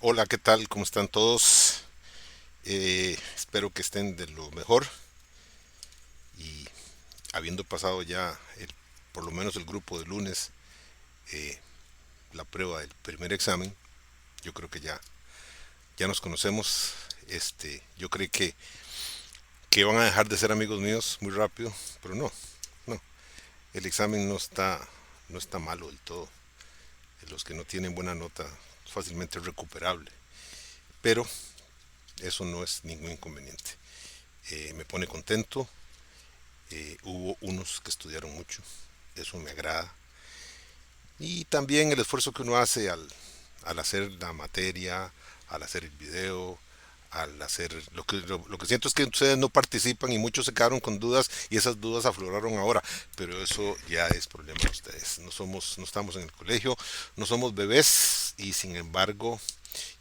Hola, ¿qué tal? ¿Cómo están todos? Espero que estén de lo mejor y habiendo pasado ya por lo menos el grupo de lunes, eh, la prueba del primer examen, yo creo que ya nos conocemos. Yo creo que van a dejar de ser amigos míos muy rápido, pero no. El examen no está malo del todo. Los que no tienen buena nota fácilmente es recuperable, pero eso no es ningún inconveniente. Me pone contento. Hubo unos que estudiaron mucho, eso me agrada. Y también el esfuerzo que uno hace al hacer la materia, al hacer el video, al hacer... Lo que siento es que ustedes no participan y muchos se quedaron con dudas y esas dudas afloraron ahora, pero eso ya es problema de ustedes. No estamos en el colegio, no somos bebés y sin embargo,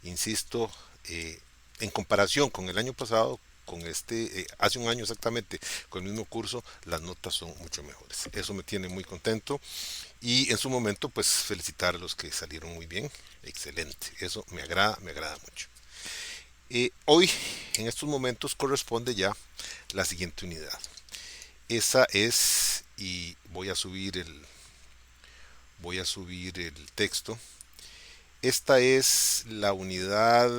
insisto, en comparación con el año pasado, hace un año exactamente, con el mismo curso, las notas son mucho mejores. Eso me tiene muy contento y en su momento, pues felicitar a los que salieron muy bien. Excelente, eso me agrada mucho. Hoy, en estos momentos, corresponde ya la siguiente unidad. Esa es, y voy a subir el texto. Esta es la unidad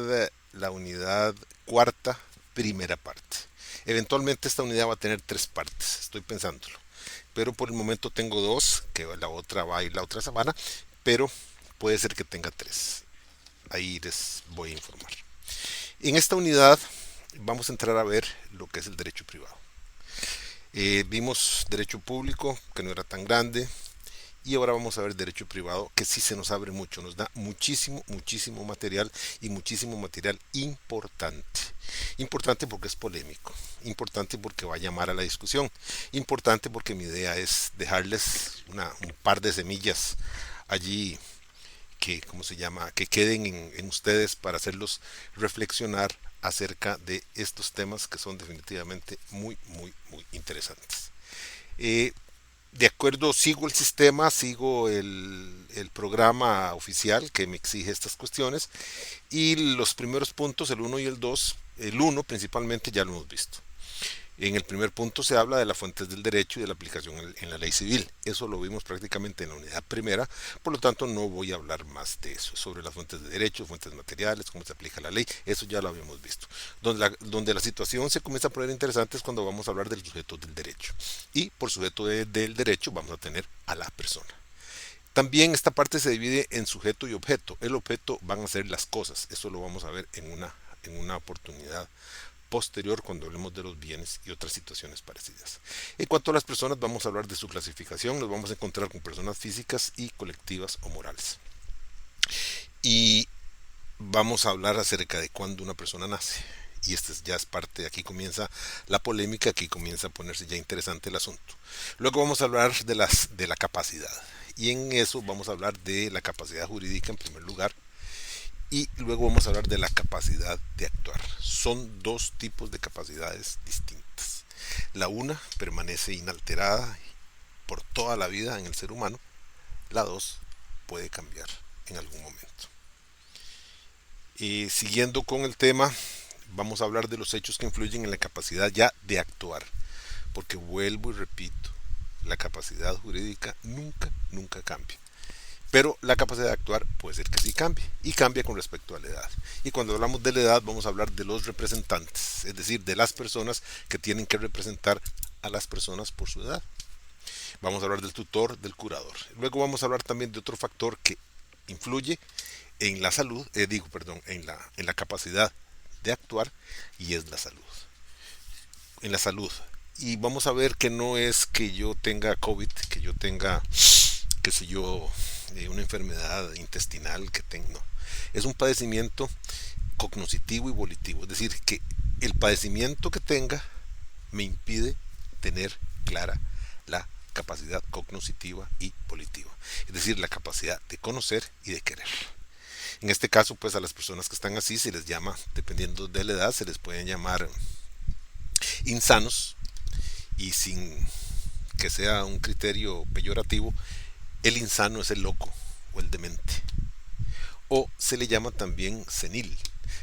cuarta, primera parte. Eventualmente esta unidad va a tener tres partes, estoy pensándolo. Pero por el momento tengo dos, que la otra va a ir la otra semana, pero puede ser que tenga tres. Ahí les voy a informar. En esta unidad vamos a entrar a ver lo que es el derecho privado. Vimos derecho público, que no era tan grande, y ahora vamos a ver derecho privado, que sí se nos abre mucho, nos da muchísimo, muchísimo material y muchísimo material importante. Importante porque es polémico, importante porque va a llamar a la discusión, importante porque mi idea es dejarles un par de semillas allí que, ¿cómo se llama?, que queden en ustedes para hacerlos reflexionar acerca de estos temas que son definitivamente muy, muy, muy interesantes. Eh, de acuerdo, sigo el sistema, sigo el programa oficial que me exige estas cuestiones y los primeros puntos, el uno y el 2, el uno principalmente ya lo hemos visto. En el primer punto se habla de las fuentes del derecho y de la aplicación en la ley civil. Eso lo vimos prácticamente en la unidad primera, por lo tanto no voy a hablar más de eso, sobre las fuentes de derecho, fuentes materiales, cómo se aplica la ley, eso ya lo habíamos visto. Donde la situación se comienza a poner interesante es cuando vamos a hablar del sujeto del derecho. Y por sujeto del derecho vamos a tener a la persona. También esta parte se divide en sujeto y objeto. El objeto van a ser las cosas, eso lo vamos a ver en una oportunidad posterior cuando hablemos de los bienes y otras situaciones parecidas. En cuanto a las personas, vamos a hablar de su clasificación, nos vamos a encontrar con personas físicas y colectivas o morales. Y vamos a hablar acerca de cuándo una persona nace. Y esta ya es parte, aquí comienza la polémica, aquí comienza a ponerse ya interesante el asunto. Luego vamos a hablar de la capacidad. Y en eso vamos a hablar de la capacidad jurídica en primer lugar, y luego vamos a hablar de la capacidad de actuar. Son dos tipos de capacidades distintas. La una permanece inalterada por toda la vida en el ser humano. La dos puede cambiar en algún momento. Y siguiendo con el tema, vamos a hablar de los hechos que influyen en la capacidad ya de actuar. Porque vuelvo y repito, la capacidad jurídica nunca, nunca cambia. Pero la capacidad de actuar puede ser que sí cambie, y cambia con respecto a la edad. Y cuando hablamos de la edad vamos a hablar de los representantes, es decir, de las personas que tienen que representar a las personas por su edad. Vamos a hablar del tutor, del curador. Luego vamos a hablar también de otro factor que influye en la salud, perdón, en la capacidad de actuar, y es la salud. En la salud. Y vamos a ver que no es que yo tenga COVID, que yo tenga, qué sé yo, una enfermedad intestinal que tengo. No. Es un padecimiento cognoscitivo y volitivo. Es decir, que el padecimiento que tenga me impide tener clara la capacidad cognoscitiva y volitiva. Es decir, la capacidad de conocer y de querer. En este caso, pues a las personas que están así se les llama, dependiendo de la edad, se les pueden llamar insanos, y sin que sea un criterio peyorativo, el insano es el loco o el demente. o se le llama también senil.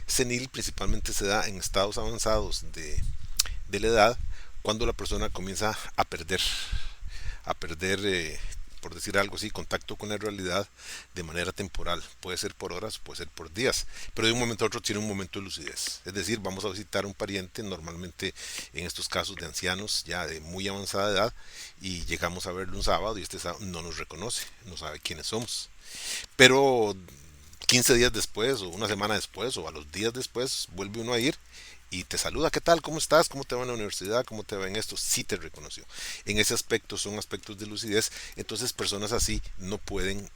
Senil principalmente se da en estados avanzados de la edad, cuando la persona comienza a perder, por decir algo así, contacto con la realidad de manera temporal. Puede ser por horas, puede ser por días, pero de un momento a otro tiene un momento de lucidez. Es decir, vamos a visitar a un pariente, normalmente en estos casos de ancianos ya de muy avanzada edad, y llegamos a verlo un sábado y este sábado no nos reconoce, no sabe quiénes somos. Pero 15 días después o una semana después o a los días después vuelve uno a ir y te saluda, ¿qué tal? ¿Cómo estás? ¿Cómo te va en la universidad? ¿Cómo te va en esto? Sí te reconoció. En ese aspecto son aspectos de lucidez, entonces personas así no pueden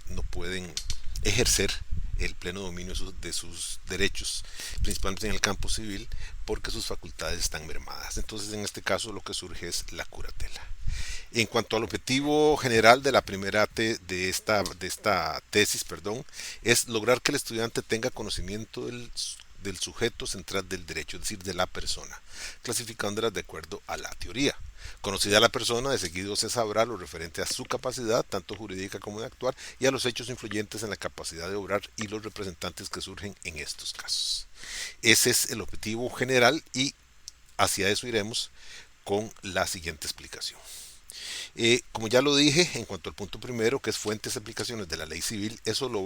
ejercer el pleno dominio de sus derechos, principalmente en el campo civil, porque sus facultades están mermadas. Entonces en este caso lo que surge es la curatela. En cuanto al objetivo general de la primera de esta tesis, perdón, es lograr que el estudiante tenga conocimiento del sujeto central del derecho, es decir, de la persona, clasificándolas de acuerdo a la teoría. Conocida la persona, de seguido se sabrá lo referente a su capacidad, tanto jurídica como de actuar, y a los hechos influyentes en la capacidad de obrar y los representantes que surgen en estos casos. Ese es el objetivo general y hacia eso iremos con la siguiente explicación. Como ya lo dije, en cuanto al punto primero, que es fuentes y aplicaciones de la ley civil, eso lo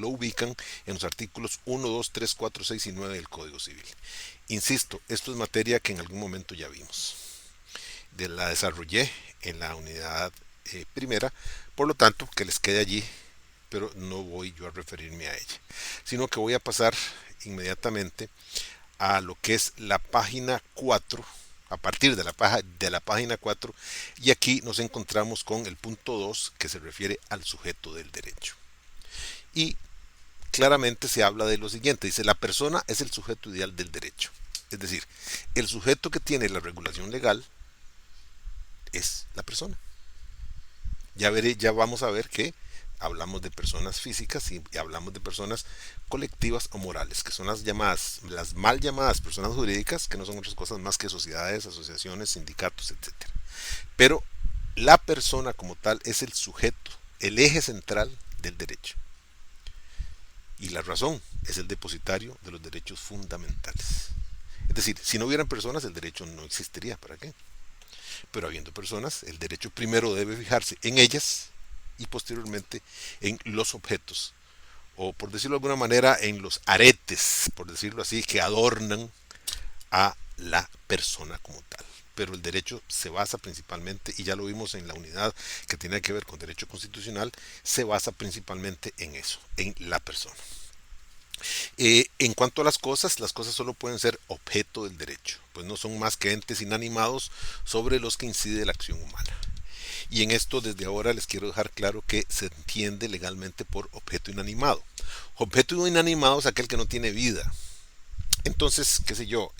ubican en los artículos 1, 2, 3, 4, 6 y 9 del Código Civil. Insisto, esto es materia que en algún momento ya vimos. La desarrollé en la unidad primera, por lo tanto, que les quede allí, pero no voy yo a referirme a ella, sino que voy a pasar inmediatamente a lo que es la página 4, a partir de la página 4, y aquí nos encontramos con el punto 2 que se refiere al sujeto del derecho. Y claramente se habla de lo siguiente, dice: la persona es el sujeto ideal del derecho. Es decir, el sujeto que tiene la regulación legal es la persona. Ya vamos a ver que hablamos de personas físicas y hablamos de personas colectivas o morales, que son las mal llamadas personas jurídicas, que no son otras cosas más que sociedades, asociaciones, sindicatos, etcétera. Pero la persona como tal es el sujeto, el eje central del derecho. Y la razón es el depositario de los derechos fundamentales. Es decir, si no hubieran personas, el derecho no existiría. ¿Para qué? Pero habiendo personas, el derecho primero debe fijarse en ellas y posteriormente en los objetos, o por decirlo de alguna manera, en los aretes, por decirlo así, que adornan a la persona como tal. Pero el derecho se basa principalmente, y ya lo vimos en la unidad que tiene que ver con derecho constitucional, se basa principalmente en eso, en la persona. En cuanto a las cosas solo pueden ser objeto del derecho, pues no son más que entes inanimados sobre los que incide la acción humana. Y en esto desde ahora les quiero dejar claro que se entiende legalmente por objeto inanimado. Objeto inanimado es aquel que no tiene vida. Entonces, qué sé yo,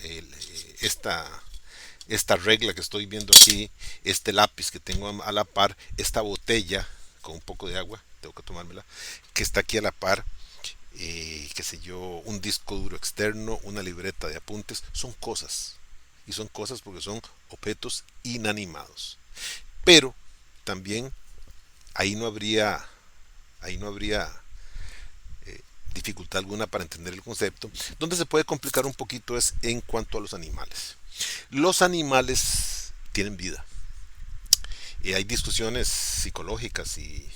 esta regla que estoy viendo aquí, este lápiz que tengo a la par, esta botella con un poco de agua, tengo que tomármela, que está aquí a la par, qué sé yo, un disco duro externo, una libreta de apuntes, son cosas. Y son cosas porque son objetos inanimados. Pero también ahí no habría, ahí no habría dificultad alguna para entender el concepto. Donde se puede complicar un poquito es en cuanto a los animales. Los animales tienen vida. Hay discusiones psicológicas y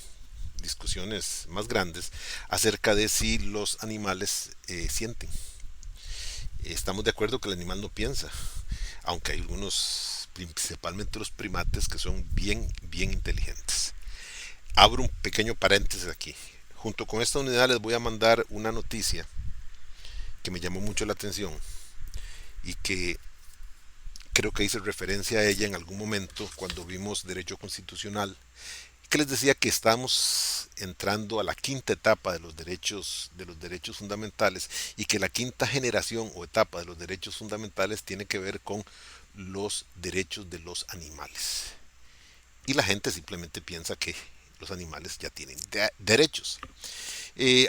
discusiones más grandes acerca de si los animales sienten. Estamos de acuerdo que el animal no piensa, aunque hay algunos, principalmente los primates, que son bien, bien inteligentes. Abro un pequeño paréntesis aquí. Junto con esta unidad les voy a mandar una noticia que me llamó mucho la atención y que creo que hice referencia a ella en algún momento cuando vimos derecho constitucional, que les decía que estamos entrando a la quinta etapa de los derechos fundamentales, y que la quinta generación o etapa de los derechos fundamentales tiene que ver con los derechos de los animales. Y la gente simplemente piensa que los animales ya tienen derechos.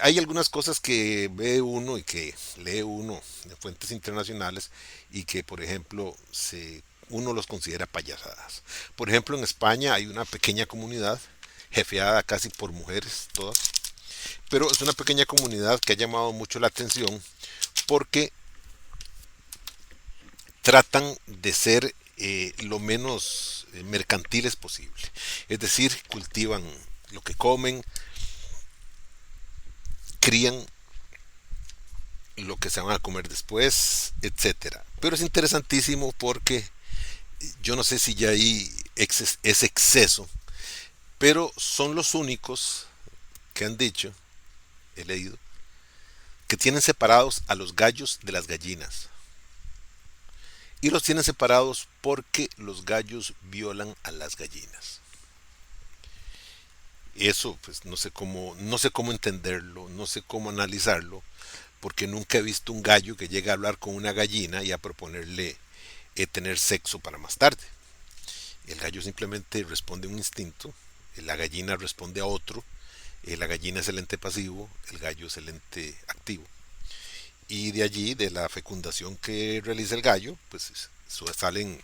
Hay algunas cosas que ve uno y que lee uno en fuentes internacionales y que, por ejemplo, uno los considera payasadas. Por ejemplo, en España hay una pequeña comunidad, jefeada casi por mujeres todas, Pero es una pequeña comunidad que ha llamado mucho la atención porque tratan de ser lo menos mercantiles posible. Es decir, cultivan lo que comen, crían lo que se van a comer después, etcétera. Pero es interesantísimo porque yo no sé si ya ahí es exceso, pero son los únicos que han dicho, he leído, que tienen separados a los gallos de las gallinas. Y los tienen separados porque los gallos violan a las gallinas. Eso, pues no sé cómo entenderlo, no sé cómo analizarlo, porque nunca he visto un gallo que llegue a hablar con una gallina y a proponerle tener sexo para más tarde. El gallo simplemente responde a un instinto, la gallina responde a otro, la gallina es el ente pasivo, el gallo es el ente activo. Y de allí, de la fecundación que realiza el gallo, pues salen,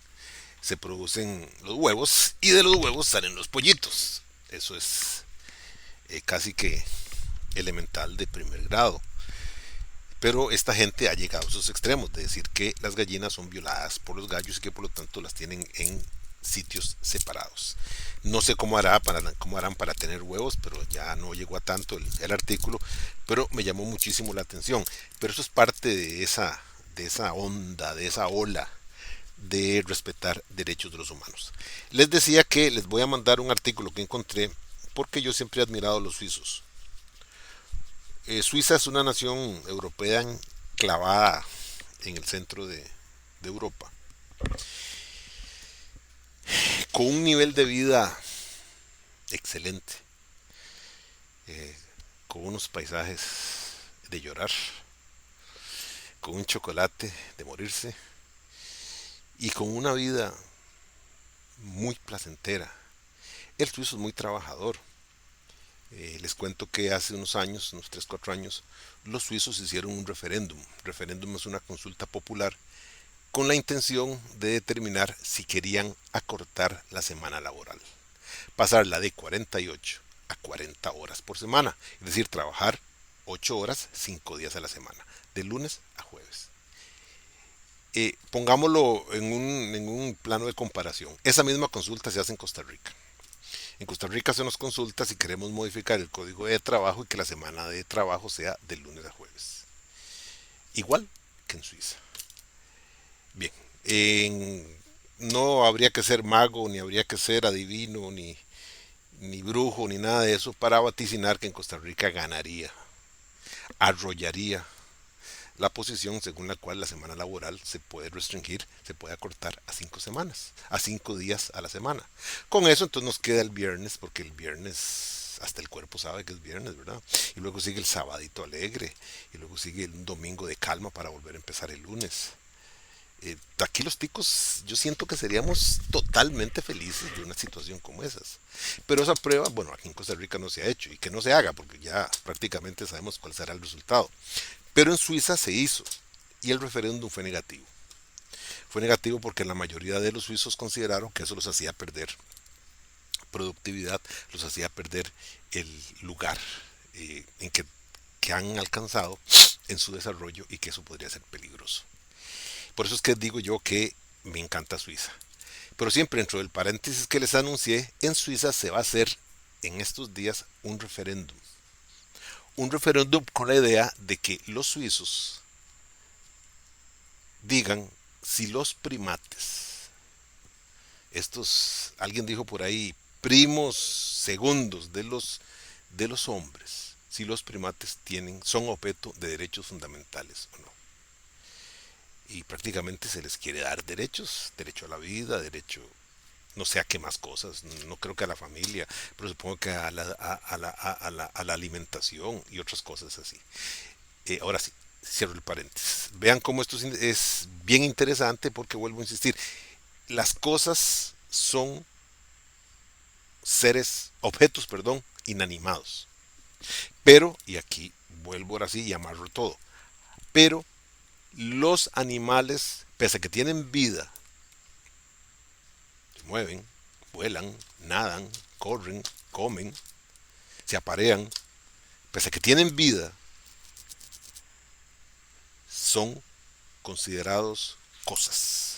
se producen los huevos y de los huevos salen los pollitos. Eso es casi que elemental de primer grado. Pero esta gente ha llegado a esos extremos de decir que las gallinas son violadas por los gallos y que por lo tanto las tienen en sitios separados. No sé cómo harán para tener huevos, pero ya no llegó a tanto el artículo, pero me llamó muchísimo la atención. Pero eso es parte de esa onda, de esa ola de respetar derechos de los humanos. Les decía que les voy a mandar un artículo que encontré porque yo siempre he admirado a los suizos. Suiza es una nación europea clavada en el centro de Europa, con un nivel de vida excelente, eh, con unos paisajes de llorar, con un chocolate de morirse y con una vida muy placentera. El suizo es muy trabajador. Les cuento que hace unos años, unos 3 4 años, los suizos hicieron un referéndum. Referéndum es una consulta popular con la intención de determinar si querían acortar la semana laboral, pasarla de 48 a 40 horas por semana, es decir, trabajar 8 horas 5 días a la semana, de lunes a jueves. Pongámoslo en un plano de comparación. Esa misma consulta se hace en Costa Rica. En Costa Rica se nos consulta si queremos modificar el código de trabajo y que la semana de trabajo sea de lunes a jueves. Igual que en Suiza. Bien, no habría que ser mago, ni habría que ser adivino, ni brujo, ni nada de eso para vaticinar que en Costa Rica ganaría, arrollaría la posición según la cual la semana laboral se puede restringir, se puede acortar a 5 semanas, a 5 días a la semana. Con eso entonces nos queda el viernes, porque el viernes hasta el cuerpo sabe que es viernes, ¿verdad? Y luego sigue el sabadito alegre, y luego sigue un domingo de calma para volver a empezar el lunes. Aquí los ticos yo siento que seríamos totalmente felices de una situación como esas. Pero esa prueba, bueno, aquí en Costa Rica no se ha hecho y que no se haga porque ya prácticamente sabemos cuál será el resultado. Pero en Suiza se hizo y el referéndum fue negativo. Fue negativo porque la mayoría de los suizos consideraron que eso los hacía perder productividad, los hacía perder el lugar en que han alcanzado en su desarrollo y que eso podría ser peligroso. Por eso es que digo yo que me encanta Suiza. Pero siempre dentro del paréntesis que les anuncié, en Suiza se va a hacer en estos días un referéndum. Un referéndum con la idea de que los suizos digan si los primates, alguien dijo por ahí, primos segundos de los hombres, si los primates son objeto de derechos fundamentales o no. Y prácticamente se les quiere dar derechos, derecho a la vida, derecho no sé a qué más cosas, no creo que a la familia, pero supongo que a la alimentación y otras cosas así. Ahora sí, cierro el paréntesis. Vean cómo esto es bien interesante porque vuelvo a insistir, las cosas son objetos, perdón, inanimados. Pero, y aquí vuelvo ahora sí y amarro todo, pero los animales, pese a que tienen vida, se mueven, vuelan, nadan, corren, comen, se aparean, pese a que tienen vida, son considerados cosas.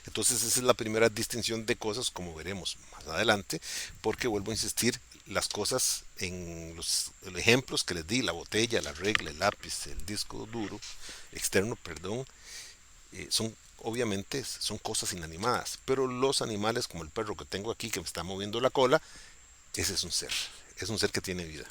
Entonces esa es la primera distinción de cosas, como veremos más adelante, porque vuelvo a insistir, las cosas en los ejemplos que les di, la botella, la regla, el lápiz, el disco duro, externo, perdón, son obviamente son cosas inanimadas, pero los animales como el perro que tengo aquí que me está moviendo la cola, ese es un ser que tiene vida.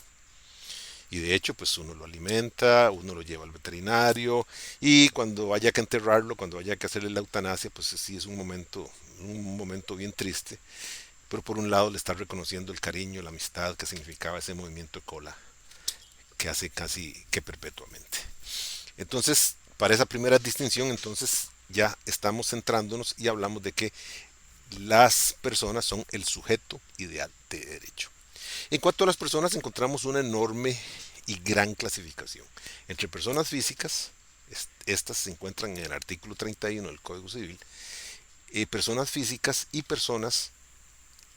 Y de hecho, pues uno lo alimenta, uno lo lleva al veterinario y cuando haya que enterrarlo, cuando haya que hacerle la eutanasia, pues sí es un momento bien triste. Pero por un lado le está reconociendo el cariño, la amistad que significaba ese movimiento de cola que hace casi que perpetuamente. Entonces, para esa primera distinción, entonces ya estamos centrándonos y hablamos de que las personas son el sujeto ideal de derecho. En cuanto a las personas, encontramos una enorme y gran clasificación. Entre personas físicas, estas se encuentran en el artículo 31 del Código Civil, personas físicas y personas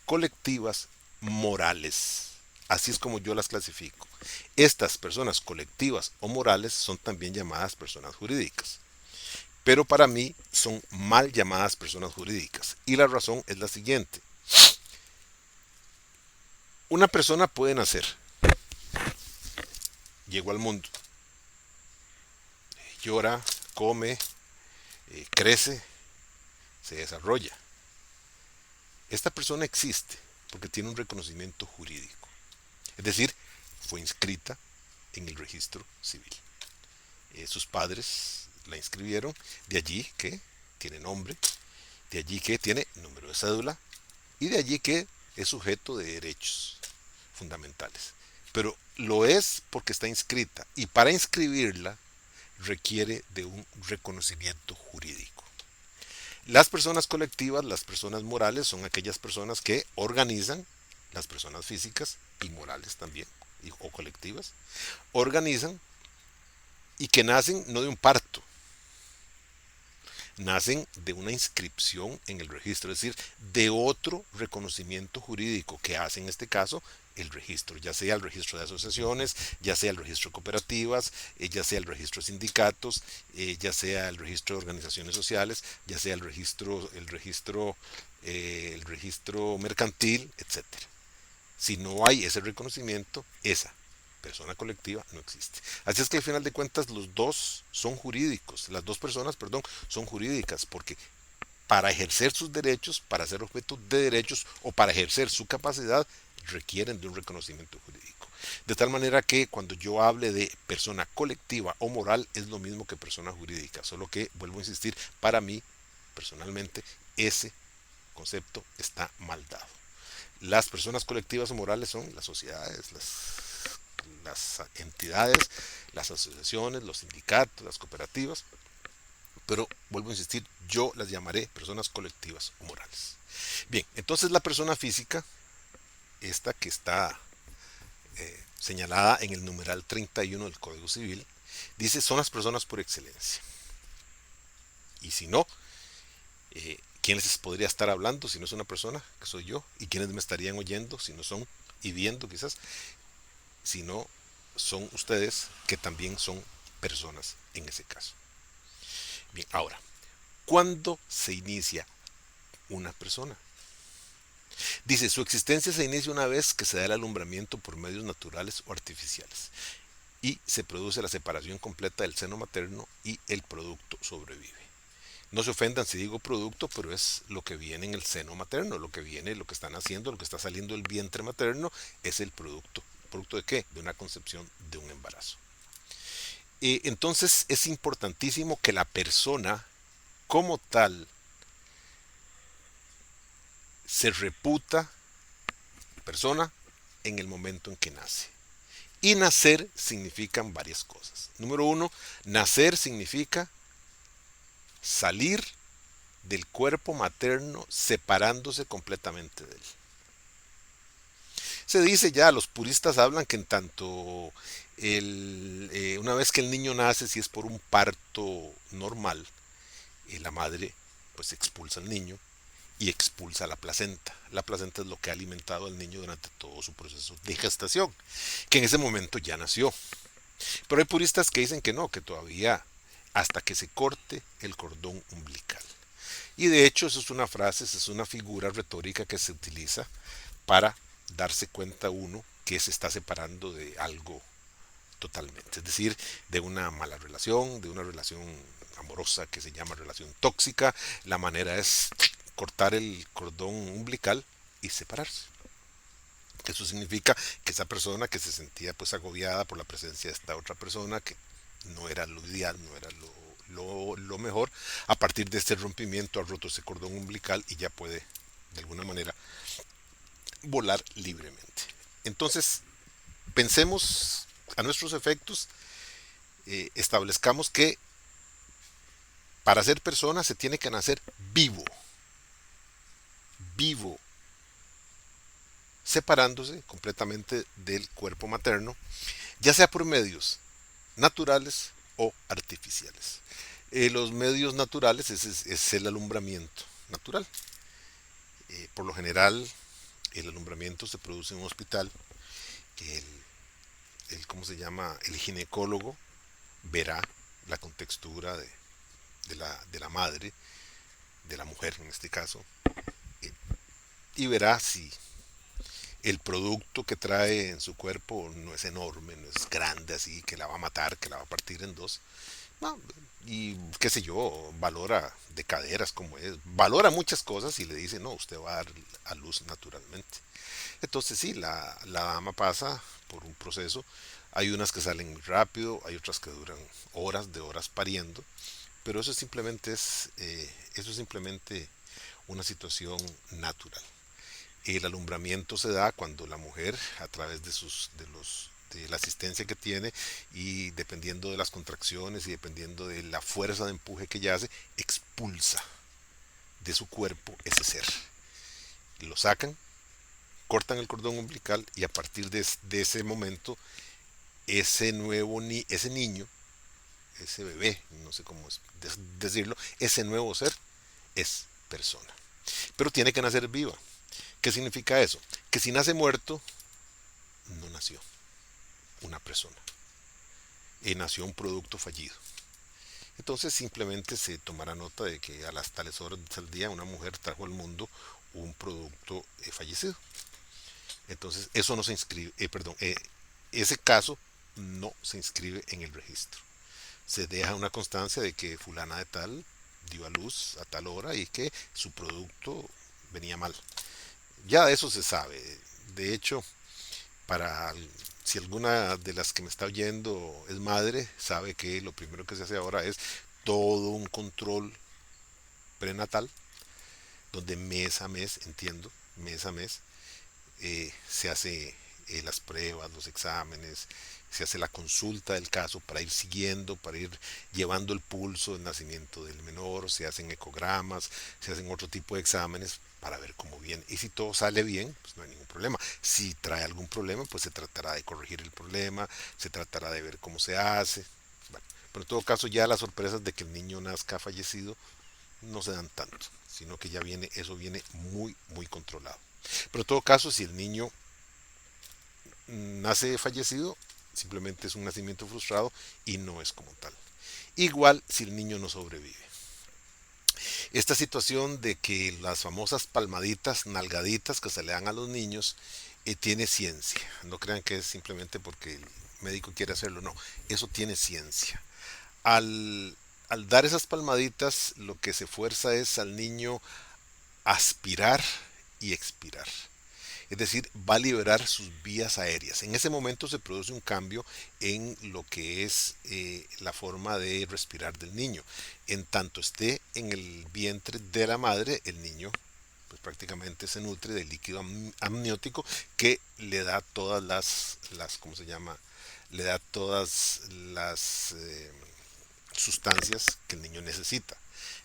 colectivas morales. Así es como yo las clasifico. Estas personas colectivas o morales son también llamadas personas jurídicas. Pero para mí son mal llamadas personas jurídicas. Y la razón es la siguiente. Una persona puede nacer, llegó al mundo, llora, come, crece, se desarrolla. Esta persona existe porque tiene un reconocimiento jurídico. Es decir, fue inscrita en el registro civil. Sus padres la inscribieron, de allí que tiene nombre, de allí que tiene número de cédula y de allí que es sujeto de derechos fundamentales. Pero lo es porque está inscrita y para inscribirla requiere de un reconocimiento jurídico. Las personas colectivas, las personas morales, son aquellas personas que organizan, las personas físicas y morales también, o colectivas, organizan y que nacen no de un parto, nacen de una inscripción en el registro, es decir, de otro reconocimiento jurídico que hace en este caso el registro, ya sea el registro de asociaciones, ya sea el registro de cooperativas, ya sea el registro de sindicatos, ya sea el registro de organizaciones sociales, ya sea el registro mercantil, etcétera. Si no hay ese reconocimiento, esa persona colectiva no existe. Así es que al final de cuentas los dos son jurídicos, las dos personas, perdón, son jurídicas porque para ejercer sus derechos, para ser objeto de derechos o para ejercer su capacidad, requieren de un reconocimiento jurídico. De tal manera que cuando yo hable de persona colectiva o moral es lo mismo que persona jurídica, solo que, vuelvo a insistir, para mí, personalmente, ese concepto está mal dado. Las personas colectivas o morales son las sociedades, las entidades, las asociaciones, los sindicatos, las cooperativas, pero vuelvo a insistir, yo las llamaré personas colectivas o morales. Bien, entonces la persona física, esta que está señalada en el numeral 31 del Código Civil, dice son las personas por excelencia. Y si no, ¿quién les podría estar hablando si no es una persona, que soy yo? ¿Y quiénes me estarían oyendo si no son, y viendo quizás, si no son ustedes, que también son personas en ese caso? Bien, ahora, ¿cuándo se inicia una persona? Dice, su existencia se inicia una vez que se da el alumbramiento por medios naturales o artificiales y se produce la separación completa del seno materno y el producto sobrevive. No se ofendan si digo producto, pero es lo que viene en el seno materno, lo que viene, lo que están haciendo, lo que está saliendo del vientre materno es el producto. ¿Producto de qué? De una concepción, de un embarazo. Entonces es importantísimo que la persona como tal se reputa persona en el momento en que nace. Y nacer significan varias cosas. Número uno, nacer significa salir del cuerpo materno separándose completamente de él. Se dice ya, los puristas hablan que en tanto una vez que el niño nace, si es por un parto normal, la madre pues expulsa al niño y expulsa la placenta. La placenta es lo que ha alimentado al niño durante todo su proceso de gestación, que en ese momento ya nació. Pero hay puristas que dicen que no, que todavía hasta que se corte el cordón umbilical. Y de hecho eso es una frase, eso es una figura retórica que se utiliza para darse cuenta uno que se está separando de algo totalmente, es decir, de una mala relación, de una relación amorosa que se llama relación tóxica. La manera es cortar el cordón umbilical y separarse. Eso significa que esa persona que se sentía pues agobiada por la presencia de esta otra persona, que no era lo ideal, no era lo mejor, a partir de este rompimiento ha roto ese cordón umbilical y ya puede de alguna manera volar libremente. Entonces, pensemos a nuestros efectos, establezcamos que para ser persona se tiene que nacer vivo, vivo, separándose completamente del cuerpo materno, ya sea por medios naturales o artificiales. Los medios naturales es el alumbramiento natural. Por lo general, el alumbramiento se produce en un hospital. El, ¿Cómo se llama? El ginecólogo verá la contextura de la madre, de la mujer en este caso, y verá si el producto que trae en su cuerpo no es enorme, no es grande así, que la va a matar, que la va a partir en dos. No, y qué sé yo, valora de caderas como es, valora muchas cosas y le dice, no, usted va a dar a luz naturalmente. Entonces sí, la dama pasa por un proceso. Hay unas que salen muy rápido, hay otras que duran horas de horas pariendo, pero eso es simplemente una situación natural. El alumbramiento se da cuando la mujer, a través de la asistencia que tiene y dependiendo de las contracciones y dependiendo de la fuerza de empuje que ella hace, expulsa de su cuerpo ese ser. Lo sacan, cortan el cordón umbilical y a partir de ese momento, ese niño, ese bebé, no sé cómo decirlo, ese nuevo ser es persona. Pero tiene que nacer viva. ¿Qué significa eso? Que si nace muerto, no nació una persona. Nació un producto fallido. Entonces simplemente se tomará nota de que a las tales horas del día una mujer trajo al mundo un producto fallecido. Entonces eso no se inscribe, ese caso no se inscribe en el registro. Se deja una constancia de que fulana de tal dio a luz a tal hora y que su producto venía mal. Ya de eso se sabe. De hecho, para si alguna de las que me está oyendo es madre, sabe que lo primero que se hace ahora es todo un control prenatal, donde mes a mes, entiendo, mes a mes, se hace las pruebas, los exámenes, se hace la consulta del caso para ir siguiendo, para ir llevando el pulso del nacimiento del menor, se hacen ecogramas, se hacen otro tipo de exámenes para ver cómo viene. Y si todo sale bien, pues no hay ningún problema. Si trae algún problema, pues se tratará de corregir el problema, se tratará de ver cómo se hace. Bueno, pero en todo caso ya las sorpresas de que el niño nazca fallecido no se dan tanto, sino que ya viene, eso viene muy, muy controlado. Pero en todo caso, si el niño nace fallecido, simplemente es un nacimiento frustrado y no es como tal. Igual si el niño no sobrevive. Esta situación de que las famosas palmaditas, nalgaditas que se le dan a los niños, tiene ciencia. No crean que es simplemente porque el médico quiere hacerlo, no, eso tiene ciencia. Al dar esas palmaditas, lo que se fuerza es al niño aspirar y expirar. Es decir, va a liberar sus vías aéreas. En ese momento se produce un cambio en lo que es la forma de respirar del niño. En tanto esté en el vientre de la madre, el niño pues prácticamente se nutre de líquido amniótico que le da todas ¿cómo se llama? Le da todas las sustancias que el niño necesita.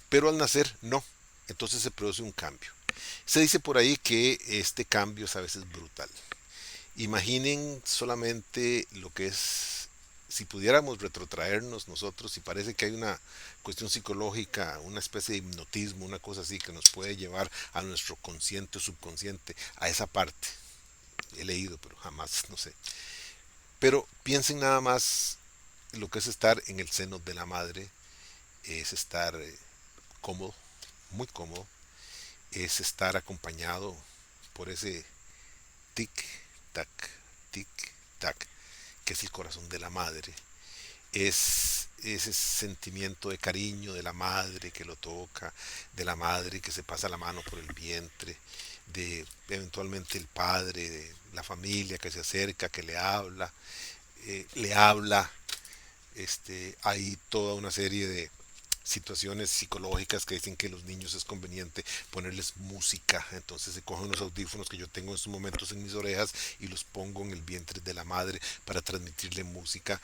Pero al nacer no. Entonces se produce un cambio. Se dice por ahí que este cambio es a veces brutal. Imaginen solamente lo que es si pudiéramos retrotraernos nosotros, y parece que hay una cuestión psicológica, una especie de hipnotismo, una cosa así que nos puede llevar a nuestro consciente o subconsciente, a esa parte. He leído, pero jamás, no sé. Pero piensen nada más lo que es estar en el seno de la madre, es estar cómodo, muy cómodo, es estar acompañado por ese tic, tac, tic, tac, que es el corazón de la madre. Es ese sentimiento de cariño de la madre que lo toca, de la madre que se pasa la mano por el vientre, de eventualmente el padre, de la familia que se acerca, que le habla. Hay toda una serie de situaciones psicológicas que dicen que los niños es conveniente ponerles música, entonces se cogen los audífonos que yo tengo en estos momentos en mis orejas y los pongo en el vientre de la madre para transmitirle música.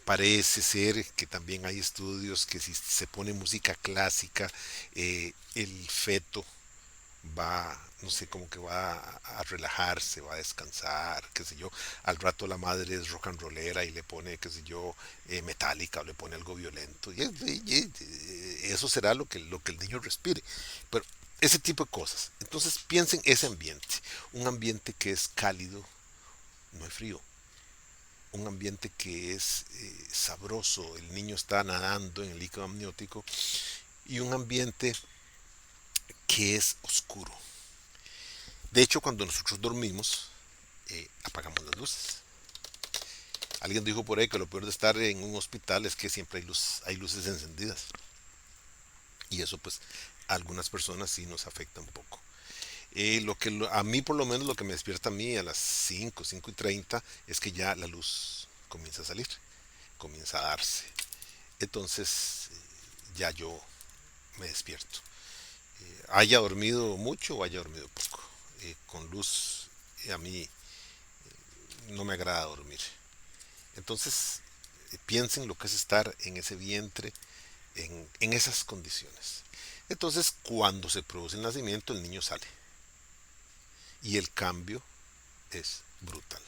Parece ser que también hay estudios que si se pone música clásica, el feto va, no sé, como que va a relajarse, va a descansar, qué sé yo. Al rato la madre es rock and rollera y le pone, qué sé yo, metálica o le pone algo violento. Eso será lo que el niño respire. Pero ese tipo de cosas. Entonces piensen ese ambiente. Un ambiente que es cálido, no es frío. Un ambiente que es sabroso, el niño está nadando en el líquido amniótico, y un ambiente que es oscuro. De hecho, cuando nosotros dormimos, apagamos las luces. Alguien dijo por ahí que lo peor de estar en un hospital es que siempre hay luces encendidas. Y eso pues a algunas personas sí nos afecta un poco. A mí por lo menos lo que me despierta a mí a las 5, 5:30 es que ya la luz comienza a salir, comienza a darse. Entonces ya yo me despierto. Haya dormido mucho o haya dormido poco. Con luz a mí no me agrada dormir. Entonces, piensen lo que es estar en ese vientre, en esas condiciones. Entonces, cuando se produce el nacimiento, el niño sale. Y el cambio es brutal.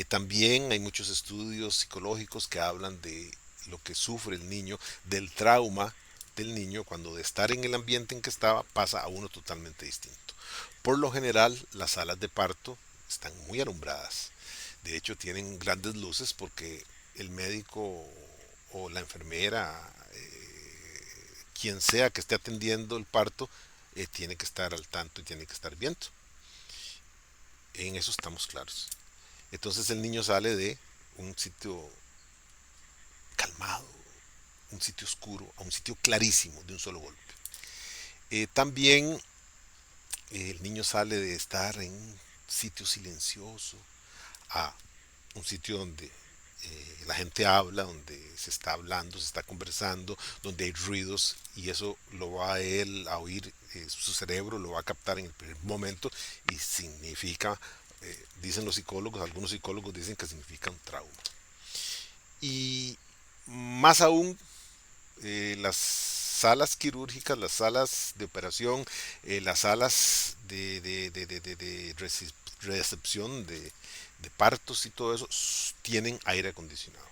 También hay muchos estudios psicológicos que hablan de lo que sufre el niño, del trauma del niño cuando de estar en el ambiente en que estaba pasa a uno totalmente distinto. Por lo general, las salas de parto están muy alumbradas. De hecho, tienen grandes luces porque el médico o la enfermera, quien sea que esté atendiendo el parto, tiene que estar al tanto y tiene que estar viendo. En eso estamos claros. Entonces el niño sale de un sitio calmado, un sitio oscuro, a un sitio clarísimo de un solo golpe. También el niño sale de estar en un sitio silencioso a un sitio donde la gente habla, donde se está hablando, se está conversando, donde hay ruidos, y eso lo va a él a oír, su cerebro lo va a captar en el primer momento y significa, dicen los psicólogos, algunos psicólogos dicen que significa un trauma. Y más aún, las salas quirúrgicas, las salas de operación, las salas de recepción de partos y todo eso tienen aire acondicionado.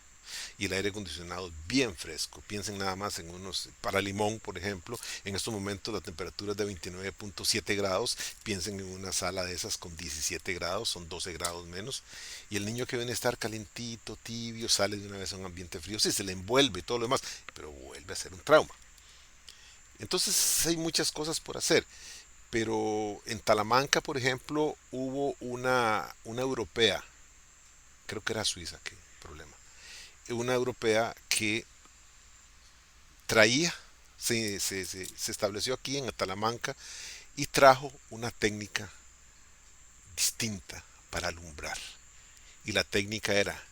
Y el aire acondicionado es bien fresco. Piensen nada más en unos, para Limón, por ejemplo, en estos momentos la temperatura es de 29.7 grados. Piensen en una sala de esas con 17 grados, son 12 grados menos. Y el niño que viene a estar calentito, tibio, sale de una vez a un ambiente frío. Sí, se le envuelve y todo lo demás, pero vuelve a ser un trauma. Entonces hay muchas cosas por hacer. Pero en Talamanca, por ejemplo, hubo una europea, creo que era Suiza, qué problema, una europea que traía, se estableció aquí en Talamanca y trajo una técnica distinta para alumbrar. Y la técnica era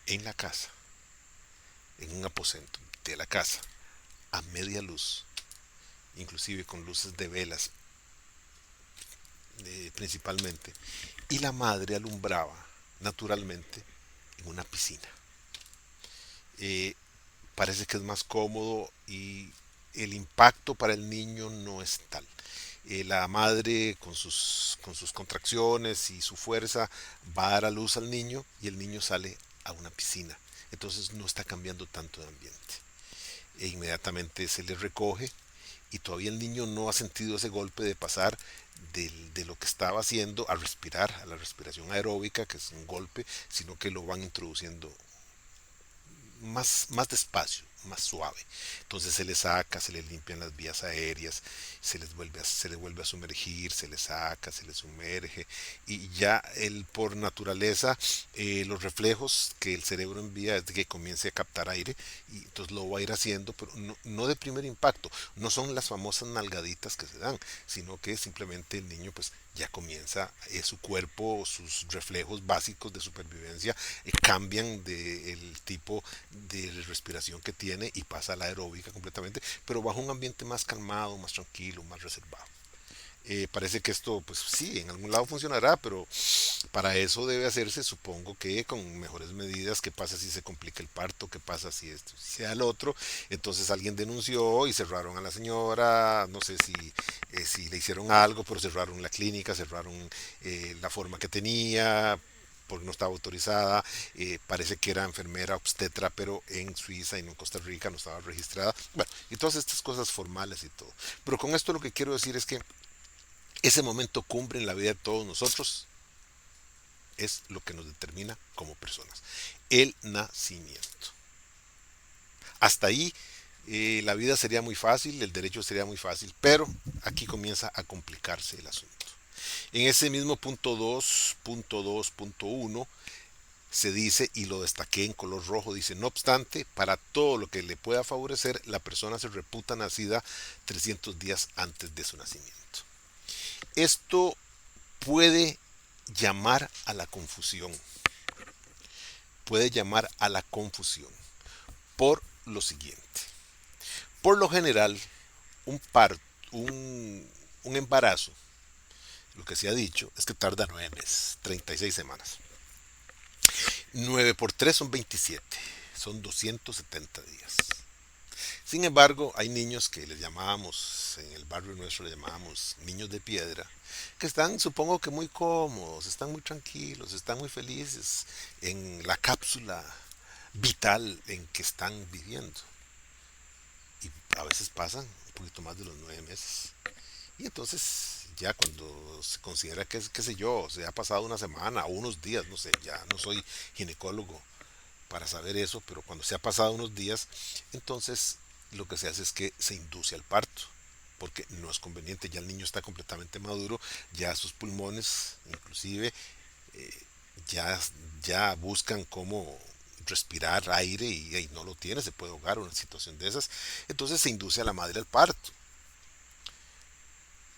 en la casa, en un aposento de la casa, a media luz, inclusive con luces de velas principalmente, y la madre alumbraba naturalmente en una piscina. Eh, Parece que es más cómodo y el impacto para el niño no es tal. La madre con sus contracciones y su fuerza va a dar a luz al niño y el niño sale a una piscina. entonces no está cambiando tanto de ambiente. E inmediatamente se le recoge y todavía el niño no ha sentido ese golpe de pasar de lo que estaba haciendo a respirar, a la respiración aeróbica, que es un golpe, sino que lo van introduciendo más despacio, más suave. Entonces se le saca, se le limpian las vías aéreas, se le vuelve a sumergir, se le saca, se le sumerge y ya él por naturaleza los reflejos que el cerebro envía es de que comience a captar aire y entonces lo va a ir haciendo, pero no de primer impacto, no son las famosas nalgaditas que se dan, sino que simplemente el niño pues ya comienza, su cuerpo, sus reflejos básicos de supervivencia cambian del tipo de respiración que tiene y pasa a la aeróbica completamente, pero bajo un ambiente más calmado, más tranquilo, más reservado. Parece que esto, pues sí, en algún lado funcionará, pero para eso debe hacerse, supongo que con mejores medidas. ¿Qué pasa si se complica el parto? ¿Qué pasa si esto, si sea el otro? Entonces alguien denunció y cerraron a la señora, no sé si le hicieron algo, pero cerraron la clínica, cerraron la forma que tenía, porque no estaba autorizada, parece que era enfermera obstetra, pero en Suiza y no en Costa Rica, no estaba registrada. Bueno, y todas estas cosas formales y todo. Pero con esto lo que quiero decir es que ese momento cumbre en la vida de todos nosotros es lo que nos determina como personas. El nacimiento. Hasta ahí la vida sería muy fácil, el derecho sería muy fácil, pero aquí comienza a complicarse el asunto. En ese mismo punto 2.2.1 se dice, y lo destaqué en color rojo, dice, no obstante, para todo lo que le pueda favorecer, la persona se reputa nacida 300 días antes de su nacimiento. Esto puede llamar a la confusión, puede llamar a la confusión por lo siguiente. Por lo general, un parto, un embarazo, lo que se ha dicho es que tarda 9 meses, 36 semanas. 9 por 3 son 27, son 270 días. Sin embargo, hay niños que les llamábamos, en el barrio nuestro les llamábamos niños de piedra, que están, supongo que muy cómodos, están muy tranquilos, están muy felices en la cápsula vital en que están viviendo. Y a veces pasan un poquito más de los 9 meses. Y entonces ya cuando se considera que, qué sé yo, se ha pasado una semana o unos días, no sé, ya no soy ginecólogo para saber eso, pero cuando se ha pasado unos días, entonces lo que se hace es que se induce al parto, porque no es conveniente, ya el niño está completamente maduro, ya sus pulmones inclusive eh, ya, ya buscan cómo respirar aire y no lo tiene, se puede ahogar una situación de esas, entonces se induce a la madre al parto.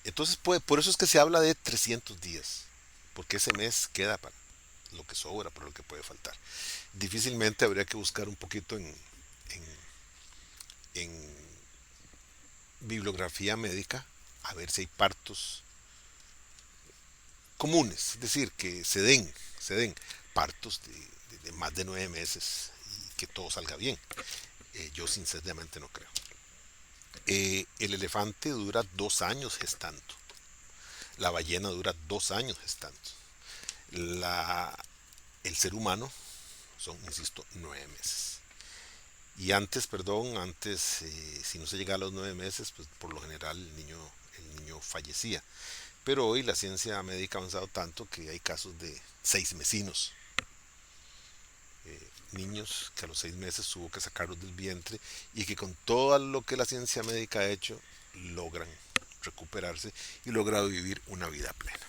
Entonces por eso es que se habla de 300 días, porque ese mes queda para lo que sobra, para lo que puede faltar. Difícilmente habría que buscar un poquito en bibliografía médica a ver si hay partos comunes, es decir, que se den partos de más de 9 meses y que todo salga bien. Yo sinceramente no creo. El elefante dura 2 años gestando, la ballena dura 2 años gestando, la, el ser humano son, insisto, 9 meses. Y antes, perdón, antes, si no se llegaba a los 9 meses, pues por lo general el niño fallecía. Pero hoy la ciencia médica ha avanzado tanto que hay casos de 6 mesinos, niños que a los 6 meses hubo que sacarlos del vientre y que con todo lo que la ciencia médica ha hecho logran recuperarse y logran vivir una vida plena.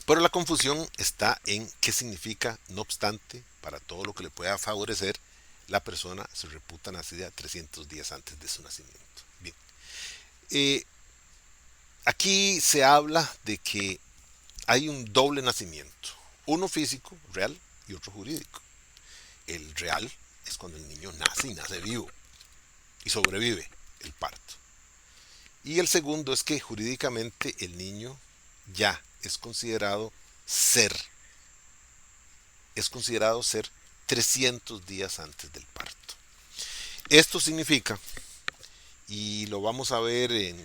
Pero la confusión está en qué significa, no obstante, para todo lo que le pueda favorecer, la persona se reputa nacida 300 días antes de su nacimiento. Bien, eh, aquí se habla de que hay un doble nacimiento, uno físico, real, y otro jurídico. El real es cuando el niño nace y nace vivo y sobrevive el parto. Y el segundo es que jurídicamente el niño ya ser, es considerado ser 300 días antes del parto. Esto significa, y lo vamos a ver en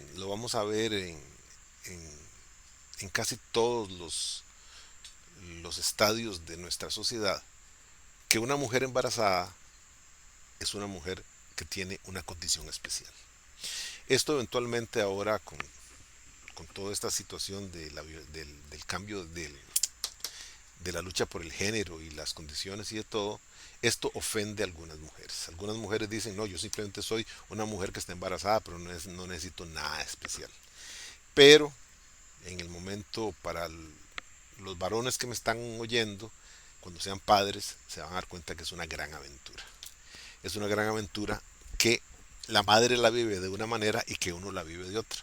casi todos los estadios de nuestra sociedad, que una mujer embarazada es una mujer que tiene una condición especial. Esto eventualmente ahora con toda esta situación del cambio de la lucha por el género y las condiciones y de todo, esto ofende a algunas mujeres. Algunas mujeres dicen, no, yo simplemente soy una mujer que está embarazada, pero no necesito nada especial. Pero en el momento los varones que me están oyendo, cuando sean padres, se van a dar cuenta que es una gran aventura. Es una gran aventura que la madre la vive de una manera y que uno la vive de otra.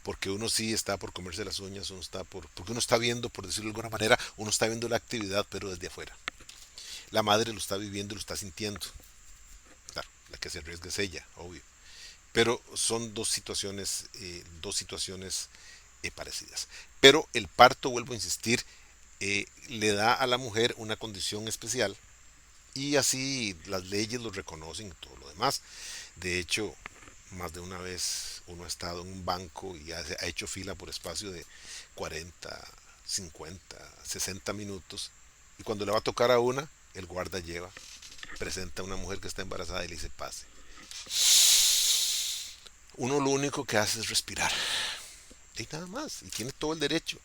Porque uno sí está por comerse las uñas, porque uno está viendo, por decirlo de alguna manera, uno está viendo la actividad, pero desde afuera. La madre lo está viviendo, lo está sintiendo. Claro, la que se arriesga es ella, obvio. Pero son dos situaciones parecidas. Pero el parto, vuelvo a insistir, le da a la mujer una condición especial y así las leyes lo reconocen y todo lo demás. De hecho, más de una vez uno ha estado en un banco y ha hecho fila por espacio de 40, 50, 60 minutos y cuando le va a tocar a una, el guarda presenta a una mujer que está embarazada y le dice pase. Uno lo único que hace es respirar y nada más, y tiene todo el derecho,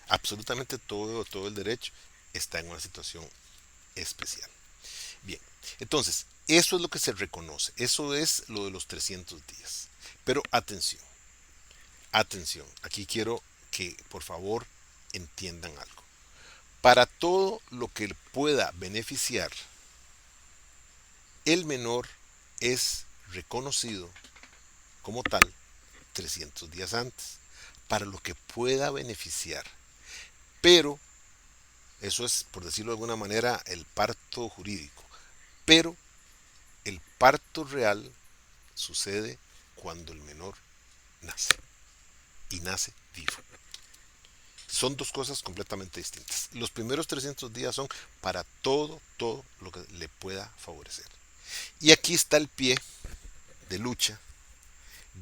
absolutamente todo el derecho. Está en una situación especial. Bien, entonces, eso es lo que se reconoce, eso es lo de los 300 días. Pero atención, aquí quiero que por favor entiendan algo. Para todo lo que pueda beneficiar, el menor es reconocido como tal 300 días antes. Para lo que pueda beneficiar. Pero, eso es, por decirlo de alguna manera, el parto jurídico. Pero el parto real sucede cuando el menor nace. Y nace vivo. Son dos cosas completamente distintas. Los primeros 300 días son para todo lo que le pueda favorecer. Y aquí está el pie de lucha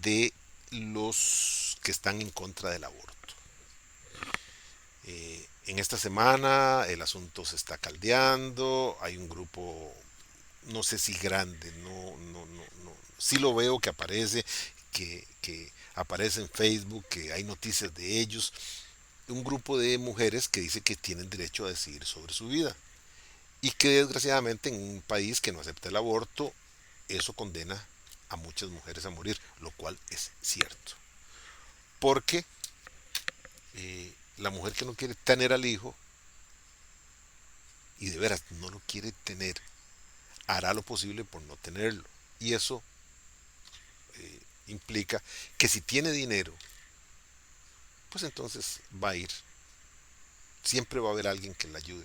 de los que están en contra del aborto. En esta semana el asunto se está caldeando, hay un grupo, no sé si grande, no, sí lo veo que aparece, que aparece en Facebook, que hay noticias de ellos, un grupo de mujeres que dice que tienen derecho a decidir sobre su vida y que desgraciadamente en un país que no acepta el aborto, eso condena a muchas mujeres a morir, lo cual es cierto. Porque la mujer que no quiere tener al hijo y de veras no lo quiere tener, hará lo posible por no tenerlo. Y eso implica que si tiene dinero, pues entonces va a ir. Siempre va a haber alguien que la ayude.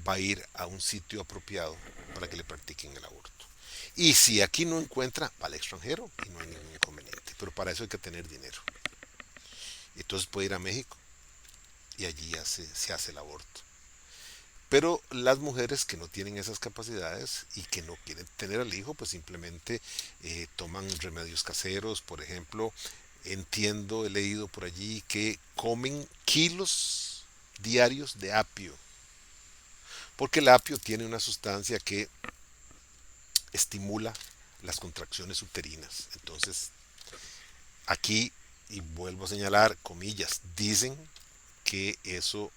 Va a ir a un sitio apropiado para que le practiquen el aborto. Y si aquí no encuentra, va al extranjero y no hay ningún inconveniente. Pero para eso hay que tener dinero. Entonces puede ir a México y allí se hace el aborto. Pero las mujeres que no tienen esas capacidades y que no quieren tener al hijo, pues simplemente toman remedios caseros. Por ejemplo, entiendo, he leído por allí que comen kilos diarios de apio. Porque el apio tiene una sustancia que estimula las contracciones uterinas. Entonces, aquí, y vuelvo a señalar, comillas, dicen que eso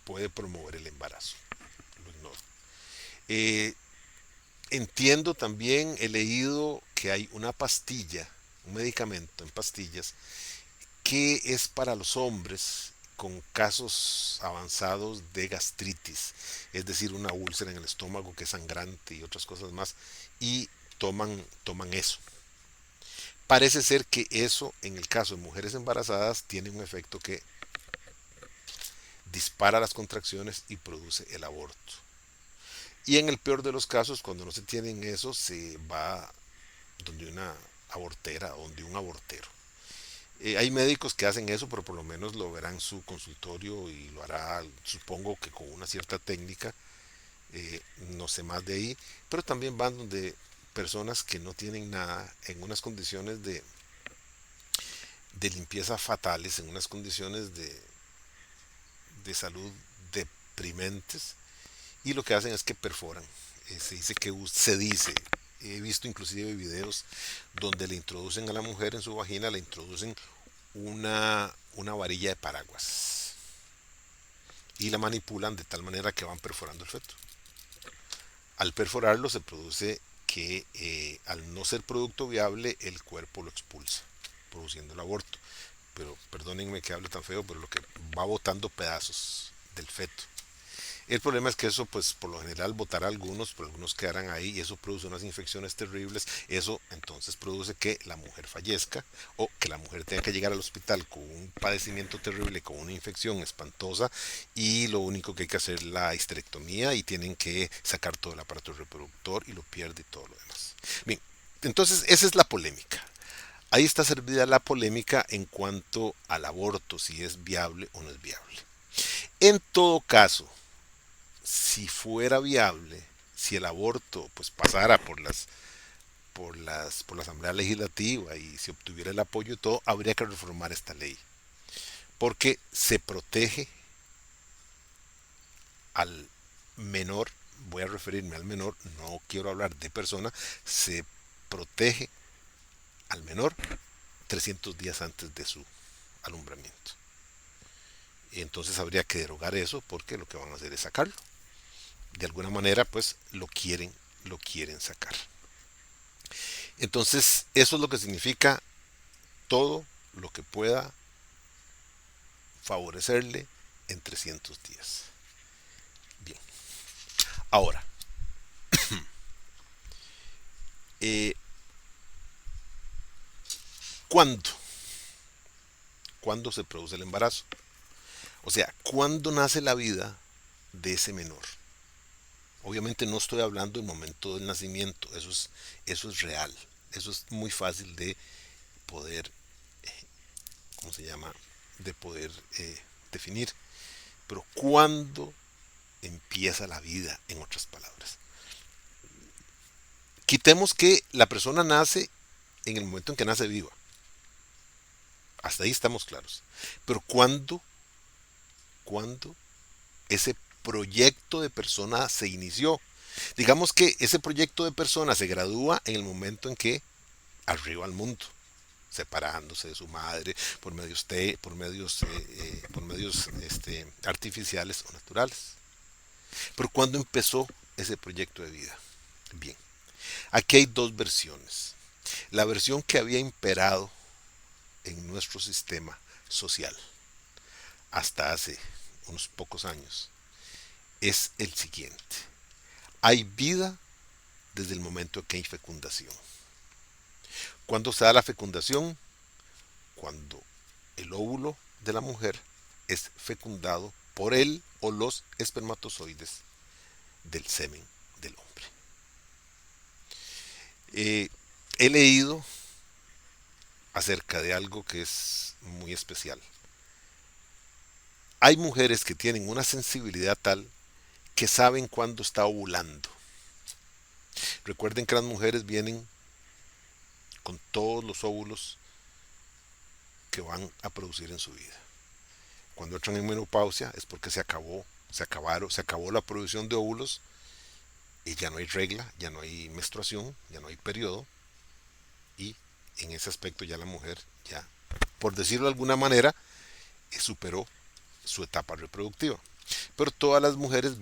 puede promover el embarazo. Lo ignoro. Eh, Entiendo también, he leído que hay una pastilla, un medicamento en pastillas, que es para los hombres con casos avanzados de gastritis, es decir, una úlcera en el estómago que es sangrante y otras cosas más, y toman eso. Parece ser que eso, en el caso de mujeres embarazadas, tiene un efecto que dispara las contracciones y produce el aborto. Y en el peor de los casos, cuando no se tienen eso, se va donde una abortera, donde un abortero. Hay médicos que hacen eso, pero por lo menos lo verán en su consultorio y lo hará, supongo que con una cierta técnica, no sé más de ahí, pero también van donde personas que no tienen nada, en unas condiciones de limpieza fatales, en unas condiciones de salud deprimentes, y lo que hacen es que perforan. Se dice que se dice, he visto inclusive videos donde le introducen a la mujer en su vagina, le introducen una varilla de paraguas y la manipulan de tal manera que van perforando el feto. Al perforarlo se produce que al no ser producto viable el cuerpo lo expulsa, produciendo el aborto. Pero perdónenme que hable tan feo, pero lo que va botando pedazos del feto. El problema es que eso, pues por lo general botará algunos, pero algunos quedarán ahí y eso produce unas infecciones terribles. Eso entonces produce que la mujer fallezca o que la mujer tenga que llegar al hospital con un padecimiento terrible, con una infección espantosa y lo único que hay que hacer es la histerectomía y tienen que sacar todo el aparato reproductor y lo pierde y todo lo demás. Bien, entonces esa es la polémica. Ahí está servida la polémica en cuanto al aborto, si es viable o no es viable. En todo caso, si fuera viable, si el aborto pues pasara por la Asamblea Legislativa y se obtuviera el apoyo y todo, habría que reformar esta ley. Porque se protege al menor, voy a referirme al menor, no quiero hablar de persona, se protege al menor 300 días antes de su alumbramiento. Y entonces habría que derogar eso porque lo que van a hacer es sacarlo. De alguna manera pues lo quieren sacar. Entonces eso es lo que significa todo lo que pueda favorecerle en 300 días. Bien, ahora, eh, ¿cuándo? ¿Cuándo se produce el embarazo? O sea, ¿cuándo nace la vida de ese menor? Obviamente no estoy hablando del momento del nacimiento, eso es real, eso es muy fácil de poder, ¿cómo se llama? De poder definir. Pero ¿cuándo empieza la vida, en otras palabras? Quitemos que la persona nace en el momento en que nace viva. Hasta ahí estamos claros. Pero ¿cuándo ese proyecto de persona se inició? Digamos que ese proyecto de persona se gradúa en el momento en que arriba al mundo, separándose de su madre por medios artificiales o naturales. Pero ¿cuándo empezó ese proyecto de vida? Bien, aquí hay dos versiones. La versión que había imperado en nuestro sistema social hasta hace unos pocos años es el siguiente. Hay vida desde el momento en que hay fecundación. ¿Cuándo se da la fecundación? Cuando el óvulo de la mujer es fecundado por él o los espermatozoides del semen del hombre. He leído acerca de algo que es muy especial. Hay mujeres que tienen una sensibilidad tal que saben cuándo está ovulando. Recuerden que las mujeres vienen con todos los óvulos que van a producir en su vida. Cuando entran en menopausia es porque se acabó la producción de óvulos y ya no hay regla, ya no hay menstruación, ya no hay periodo y en ese aspecto ya la mujer ya, por decirlo de alguna manera, superó su etapa reproductiva. Pero todas las mujeres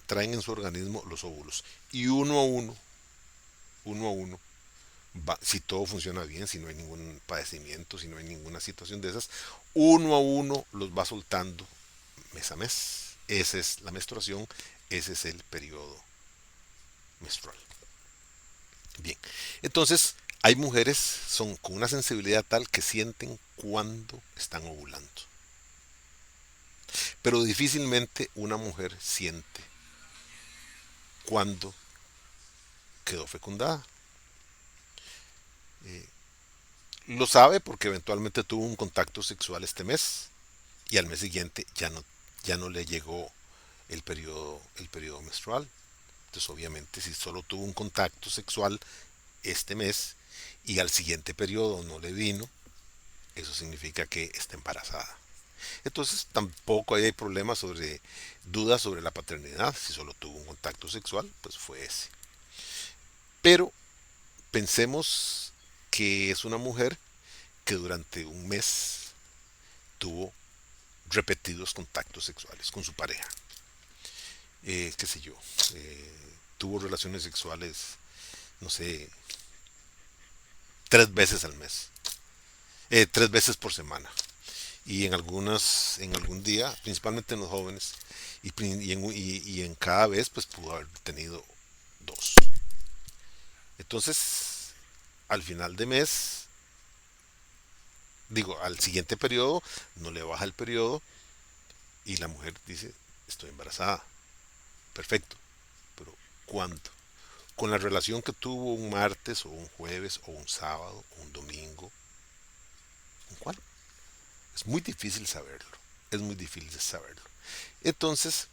traen en su organismo los óvulos y uno a uno, si todo funciona bien, si no hay ningún padecimiento, si no hay ninguna situación de esas, uno a uno los va soltando mes a mes. Esa es la menstruación, ese es el periodo menstrual. Bien, entonces hay mujeres son con una sensibilidad tal que sienten cuando están ovulando. Pero difícilmente una mujer siente cuando quedó fecundada. Eh, lo sabe porque eventualmente tuvo un contacto sexual este mes y al mes siguiente ya no le llegó el periodo menstrual. Entonces obviamente si solo tuvo un contacto sexual este mes y al siguiente periodo no le vino, eso significa que está embarazada. Entonces tampoco ahí hay problemas sobre dudas sobre la paternidad. Si solo tuvo un contacto sexual, pues fue ese. Pero pensemos que es una mujer que durante un mes tuvo repetidos contactos sexuales con su pareja. Qué sé yo, eh, tuvo relaciones sexuales, no sé, 3 veces al mes, 3 veces por semana. Y en algún día, principalmente en los jóvenes, y en cada vez, pues pudo haber tenido dos. Entonces, al final de mes, digo, al siguiente periodo, no le baja el periodo y la mujer dice, estoy embarazada. Perfecto, pero ¿cuándo? Con la relación que tuvo un martes o un jueves o un sábado o un domingo, ¿en cuál? Es muy difícil saberlo. Es muy difícil saberlo. Entonces,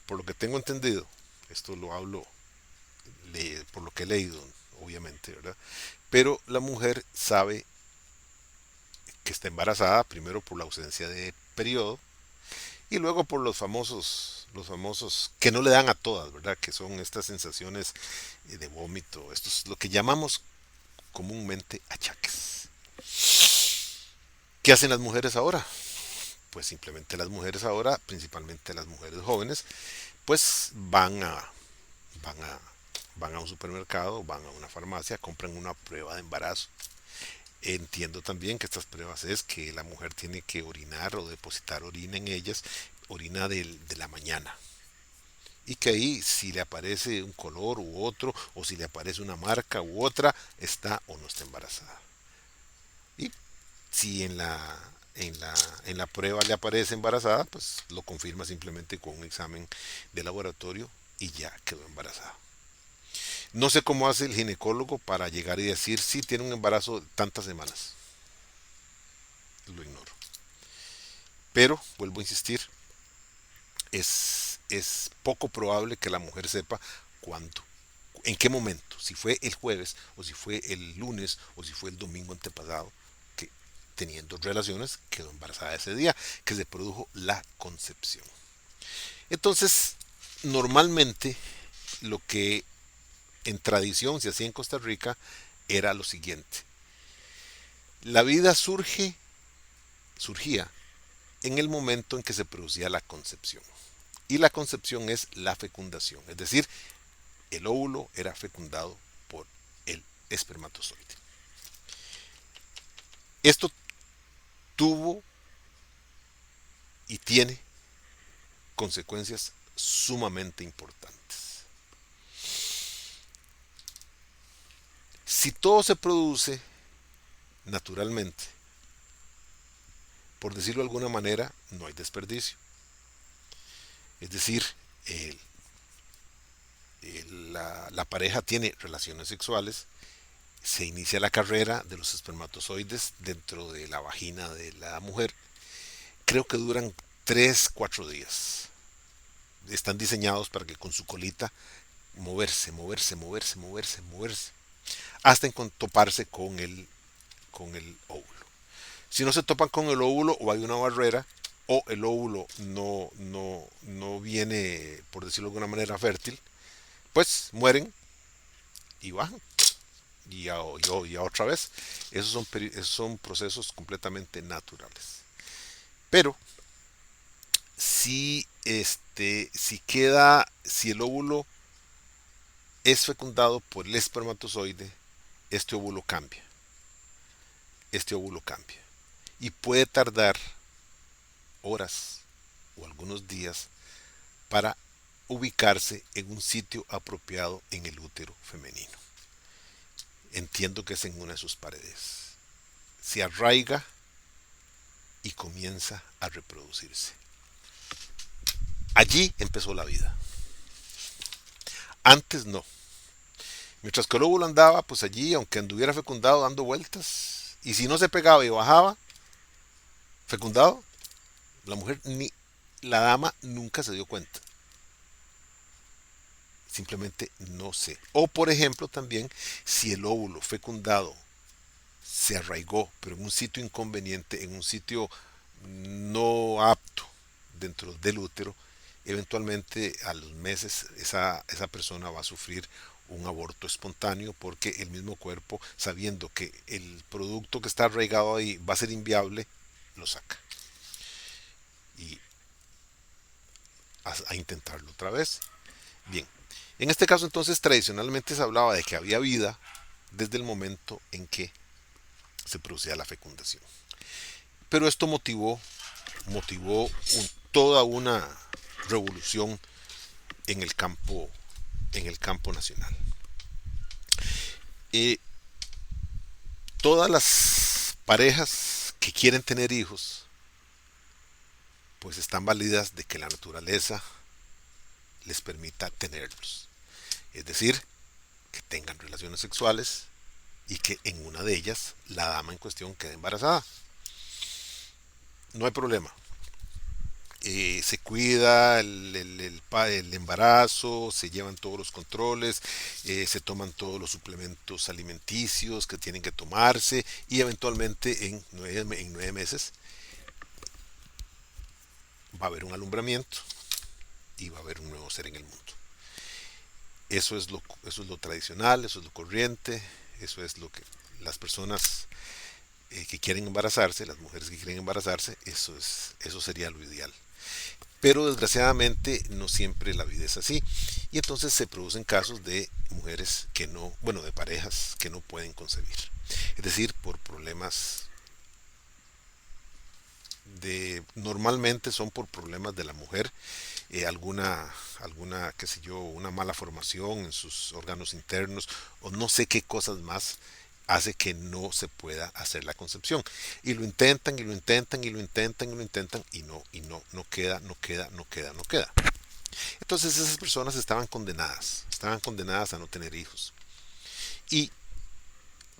por lo que tengo entendido, esto lo hablo por lo que he leído, obviamente, ¿verdad? Pero la mujer sabe que está embarazada, primero por la ausencia de periodo y luego por los famosos que no le dan a todas, ¿verdad? Que son estas sensaciones de vómito, esto es lo que llamamos comúnmente achaques. ¿Qué hacen las mujeres ahora? Pues simplemente las mujeres ahora, principalmente las mujeres jóvenes, pues van a, van a un supermercado, van a una farmacia, compran una prueba de embarazo. Entiendo también que estas pruebas es que la mujer tiene que orinar o depositar orina en ellas, orina de la mañana. Y que ahí si le aparece un color u otro, o si le aparece una marca u otra, está o no está embarazada. Y si en la prueba le aparece embarazada, pues lo confirma simplemente con un examen de laboratorio y ya quedó embarazada. No sé cómo hace el ginecólogo para llegar y decir si tiene un embarazo de tantas semanas. Lo ignoro. Pero, vuelvo a insistir, es poco probable que la mujer sepa cuándo, en qué momento, si fue el jueves o si fue el lunes o si fue el domingo antepasado, que teniendo relaciones quedó embarazada ese día, que se produjo la concepción. Entonces, normalmente lo que en tradición se hacía en Costa Rica era lo siguiente. La vida surgía en el momento en que se producía la concepción. Y la concepción es la fecundación, es decir, el óvulo era fecundado por el espermatozoide. Esto tuvo y tiene consecuencias sumamente importantes. Si todo se produce naturalmente, por decirlo de alguna manera, no hay desperdicio. Es decir, el, la pareja tiene relaciones sexuales, se inicia la carrera de los espermatozoides dentro de la vagina de la mujer. Creo que duran 3 4 días. Están diseñados para que con su colita moverse, hasta toparse con el óvulo. Si no se topan con el óvulo o hay una barrera o el óvulo no viene, por decirlo de alguna manera, fértil, pues mueren y bajan. Y a otra vez. Esos son procesos completamente naturales. Pero si el óvulo es fecundado por el espermatozoide, este óvulo cambia. Este óvulo cambia. Y puede tardar horas o algunos días para ubicarse en un sitio apropiado en el útero femenino. Entiendo que es en una de sus paredes. Se arraiga y comienza a reproducirse. Allí empezó la vida. Antes no. Mientras que el óvulo andaba, pues allí, aunque anduviera fecundado dando vueltas, y si no se pegaba y bajaba, fecundado, la mujer ni la dama nunca se dio cuenta. Simplemente no sé. O por ejemplo también, si el óvulo fecundado se arraigó, pero en un sitio inconveniente, en un sitio no apto dentro del útero, eventualmente a los meses esa persona va a sufrir un aborto espontáneo porque el mismo cuerpo, sabiendo que el producto que está arraigado ahí va a ser inviable, lo saca. Y a intentarlo otra vez. Bien, en este caso entonces tradicionalmente se hablaba de que había vida desde el momento en que se producía la fecundación. Pero esto motivó toda una revolución en el campo nacional. Eh, Todas las parejas que quieren tener hijos, pues están válidas de que la naturaleza les permita tenerlos. Es decir, que tengan relaciones sexuales y que en una de ellas la dama en cuestión quede embarazada. No hay problema. Se cuida el embarazo, se llevan todos los controles, se toman todos los suplementos alimenticios que tienen que tomarse y eventualmente en 9 meses va a haber un alumbramiento y va a haber un nuevo ser en el mundo. Eso es lo tradicional, eso es lo corriente, eso es lo que las personas que quieren embarazarse, las mujeres que quieren embarazarse, eso sería lo ideal. Pero desgraciadamente no siempre la vida es así. Y entonces se producen casos de mujeres que no, bueno, de parejas que no pueden concebir. Es decir, por problemas normalmente son por problemas de la mujer, qué sé yo, una mala formación en sus órganos internos o no sé qué cosas más hace que no se pueda hacer la concepción. Y lo intentan y lo intentan y lo intentan y lo intentan no queda, no queda, no queda, no queda. Entonces esas personas estaban condenadas a no tener hijos. Y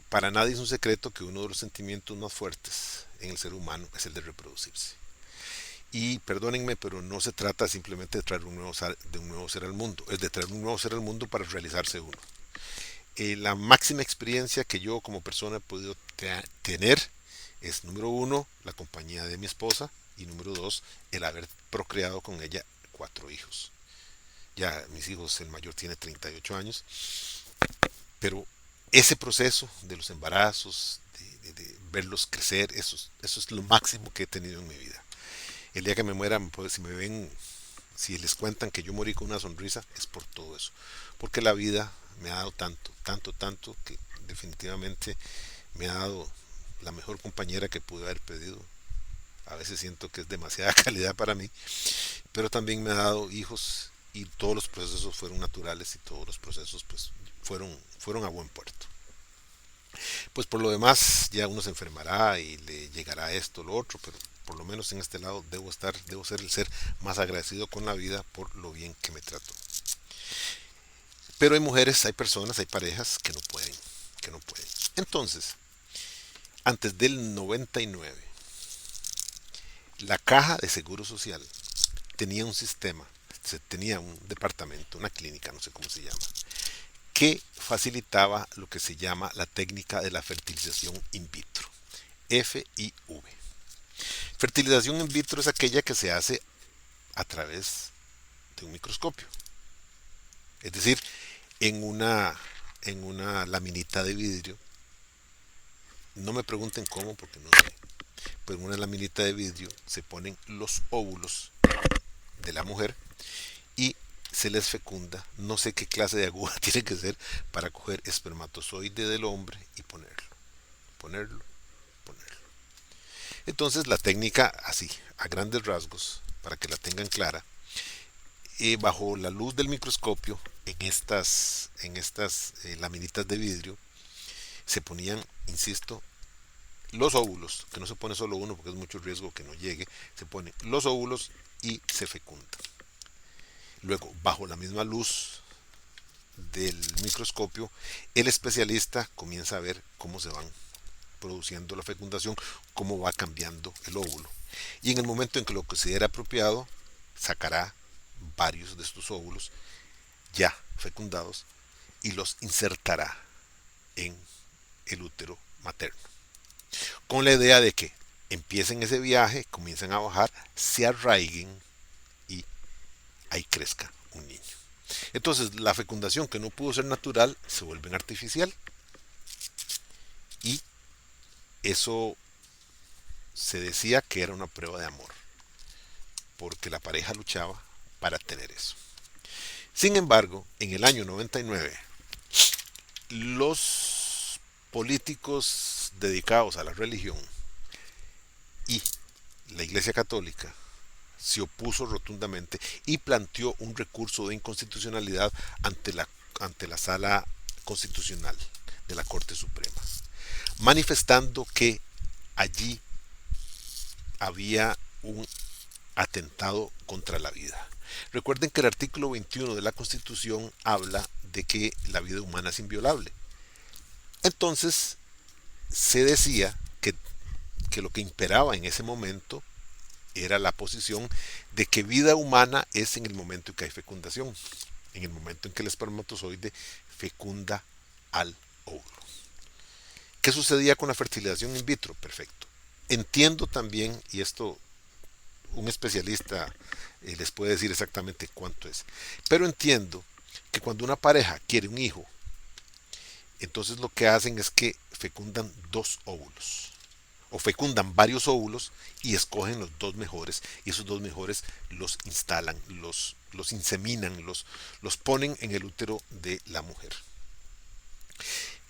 para nadie es un secreto que uno de los sentimientos más fuertes en el ser humano es el de reproducirse. Y perdónenme, pero no se trata simplemente de traer de un nuevo ser al mundo, es de traer un nuevo ser al mundo para realizarse uno. La máxima experiencia que yo como persona he podido tener es, número uno, la compañía de mi esposa y número dos, el haber procreado con ella 4 hijos. Ya mis hijos, el mayor tiene 38 años, pero ese proceso de los embarazos, de verlos crecer, eso es lo máximo que he tenido en mi vida. El día que me muera, pues, si les cuentan que yo morí con una sonrisa, es por todo eso. Porque la vida me ha dado tanto, tanto, tanto, que definitivamente me ha dado la mejor compañera que pude haber pedido. A veces siento que es demasiada calidad para mí, pero también me ha dado hijos y todos los procesos fueron naturales y todos los procesos pues fueron a buen puerto. Pues por lo demás ya uno se enfermará y le llegará esto, lo otro, pero por lo menos en este lado debo ser el ser más agradecido con la vida por lo bien que me trató. Pero hay mujeres, hay personas, hay parejas que no pueden. Entonces, antes del 99, la Caja de Seguro Social tenía un sistema, tenía un departamento, una clínica, no sé cómo se llama, que facilitaba lo que se llama la técnica de la fertilización in vitro, FIV. Fertilización in vitro es aquella que se hace a través de un microscopio, es decir, en una laminita de vidrio. No me pregunten cómo porque no sé, pero en una laminita de vidrio se ponen los óvulos de la mujer y se les fecunda. No sé qué clase de aguja tiene que ser para coger espermatozoide del hombre y ponerlo, ponerlo. Entonces la técnica así, a grandes rasgos, para que la tengan clara, bajo la luz del microscopio, en estas laminitas de vidrio, se ponían, insisto, los óvulos, que no se pone solo uno porque es mucho riesgo que no llegue, se ponen los óvulos y se fecundan. Luego, bajo la misma luz del microscopio, el especialista comienza a ver cómo se van produciendo la fecundación, cómo va cambiando el óvulo. Y en el momento en que lo considera apropiado, sacará varios de estos óvulos ya fecundados y los insertará en el útero materno. Con la idea de que empiecen ese viaje, comienzan a bajar, se arraiguen y ahí crezca un niño. Entonces la fecundación que no pudo ser natural se vuelve artificial y eso se decía que era una prueba de amor, porque la pareja luchaba para tener eso. Sin embargo, en el año 99, los políticos dedicados a la religión y la Iglesia Católica se opuso rotundamente y planteó un recurso de inconstitucionalidad ante la Sala Constitucional de la Corte Suprema, manifestando que allí había un atentado contra la vida. Recuerden que el artículo 21 de la Constitución habla de que la vida humana es inviolable. Entonces, se decía que lo que imperaba en ese momento era la posición de que vida humana es en el momento en que hay fecundación, en el momento en que el espermatozoide fecunda al óvulo. ¿Qué sucedía con la fertilización in vitro? Perfecto. Entiendo también, y esto un especialista les puede decir exactamente cuánto es, pero entiendo que cuando una pareja quiere un hijo, entonces lo que hacen es que fecundan dos óvulos o fecundan varios óvulos y escogen los dos mejores y esos dos mejores los instalan, los inseminan, los ponen en el útero de la mujer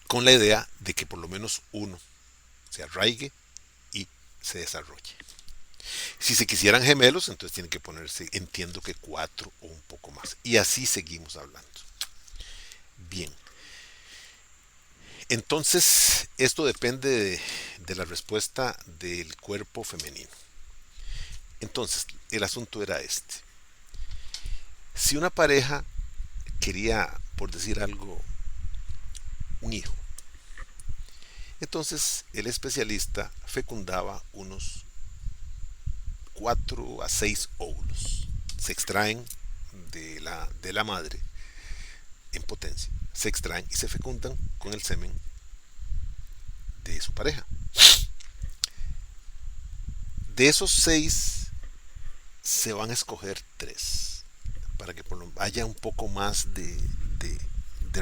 con la idea de que por lo menos uno se arraigue y se desarrolle. Si se quisieran gemelos, entonces tienen que ponerse, entiendo que cuatro o un poco más. Y así seguimos hablando. Bien. Entonces, esto depende de la respuesta del cuerpo femenino. Entonces, el asunto era este. Si una pareja quería, por decir algo, un hijo, entonces el especialista fecundaba unos 4 a 6 óvulos. Se extraen de la madre en potencia. Se extraen y se fecundan con el semen de su pareja. De esos 6 se van a escoger 3 para que haya un poco más de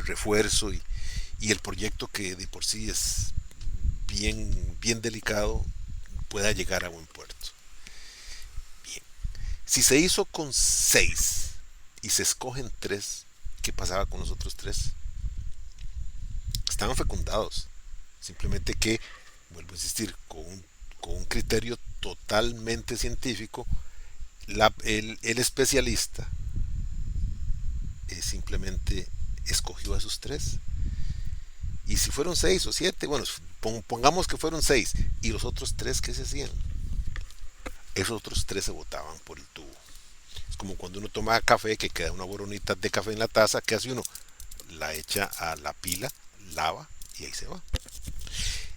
refuerzo y el proyecto que de por sí es bien delicado pueda llegar a buen puerto. Bien. Si se hizo con 6 y se escogen 3, ¿qué pasaba con los otros 3? Estaban fecundados. Simplemente que, vuelvo a insistir, con un criterio totalmente científico, el especialista simplemente escogió a esos 3. Y si fueron 6 o 7, bueno, pongamos que fueron 6, y los otros 3, ¿qué se hacían? Esos otros 3 se botaban por el tubo. Es como cuando uno toma café, que queda una boronita de café en la taza, ¿qué hace uno? La echa a la pila, lava y ahí se va.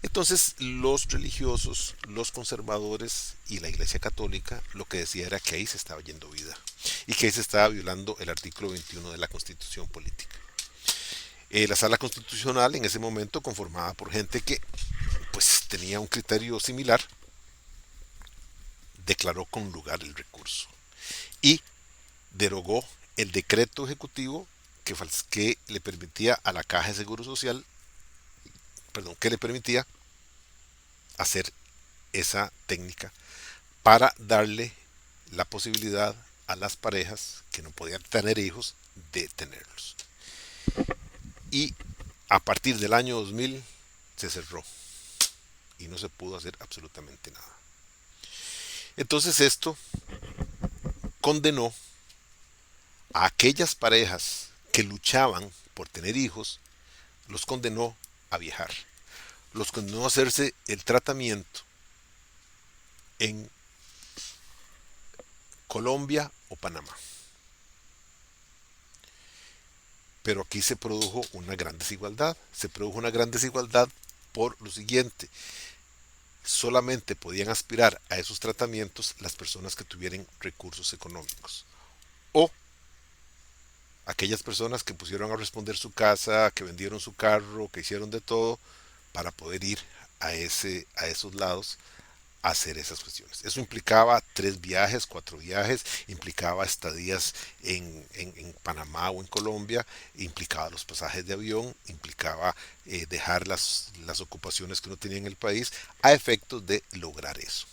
Entonces los religiosos, los conservadores y la Iglesia Católica lo que decía era que ahí se estaba yendo vida y que ahí se estaba violando el artículo 21 de la Constitución Política. La Sala Constitucional en ese momento, conformada por gente que pues tenía un criterio similar, declaró con lugar el recurso y derogó el decreto ejecutivo que le permitía a la Caja de Seguro Social, perdón, que le permitía hacer esa técnica para darle la posibilidad a las parejas que no podían tener hijos de tenerlos. Y a partir del año 2000 se cerró y no se pudo hacer absolutamente nada. Entonces esto condenó a aquellas parejas que luchaban por tener hijos, los condenó a viajar, los condenó a hacerse el tratamiento en Colombia o Panamá. Pero aquí se produjo una gran desigualdad. Se produjo una gran desigualdad por lo siguiente. Solamente podían aspirar a esos tratamientos las personas que tuvieran recursos económicos. O aquellas personas que pusieron a responder su casa, que vendieron su carro, que hicieron de todo para poder ir a esos lados hacer esas cuestiones. Eso implicaba 3 viajes, 4 viajes, implicaba estadías en Panamá o en Colombia, implicaba los pasajes de avión, implicaba dejar las ocupaciones que uno tenía en el país a efectos de lograr eso.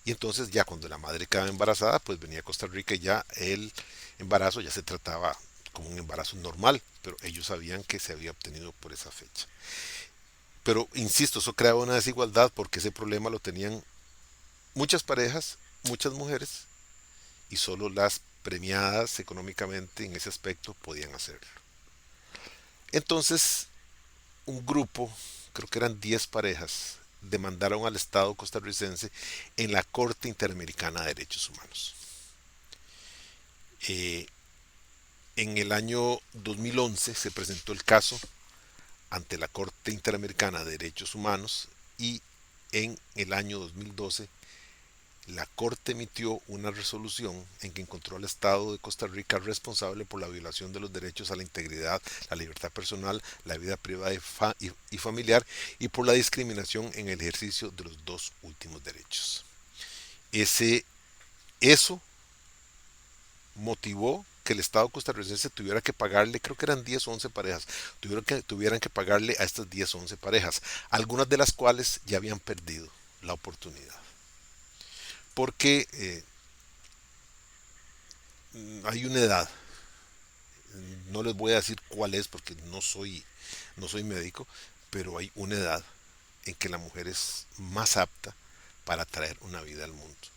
Y entonces ya cuando la madre quedaba embarazada, pues venía a Costa Rica y ya el embarazo ya se trataba como un embarazo normal, pero ellos sabían que se había obtenido por esa fecha. Pero insisto, eso creaba una desigualdad porque ese problema lo tenían muchas parejas, muchas mujeres, y solo las premiadas económicamente en ese aspecto podían hacerlo. Entonces, un grupo, creo que eran 10 parejas, demandaron al Estado costarricense en la Corte Interamericana de Derechos Humanos. Eh, en el año 2011 se presentó el caso ante la Corte Interamericana de Derechos Humanos y en el año 2012 la Corte emitió una resolución en que encontró al Estado de Costa Rica responsable por la violación de los derechos a la integridad, la libertad personal, la vida privada y familiar y por la discriminación en el ejercicio de los dos últimos derechos. Ese, eso motivó que el Estado costarricense tuviera que pagarle, creo que eran 10 o 11 parejas, tuvieran que pagarle a estas 10 o 11 parejas, algunas de las cuales ya habían perdido la oportunidad. Porque hay una edad, no les voy a decir cuál es porque no soy médico, pero hay una edad en que la mujer es más apta para traer una vida al mundo.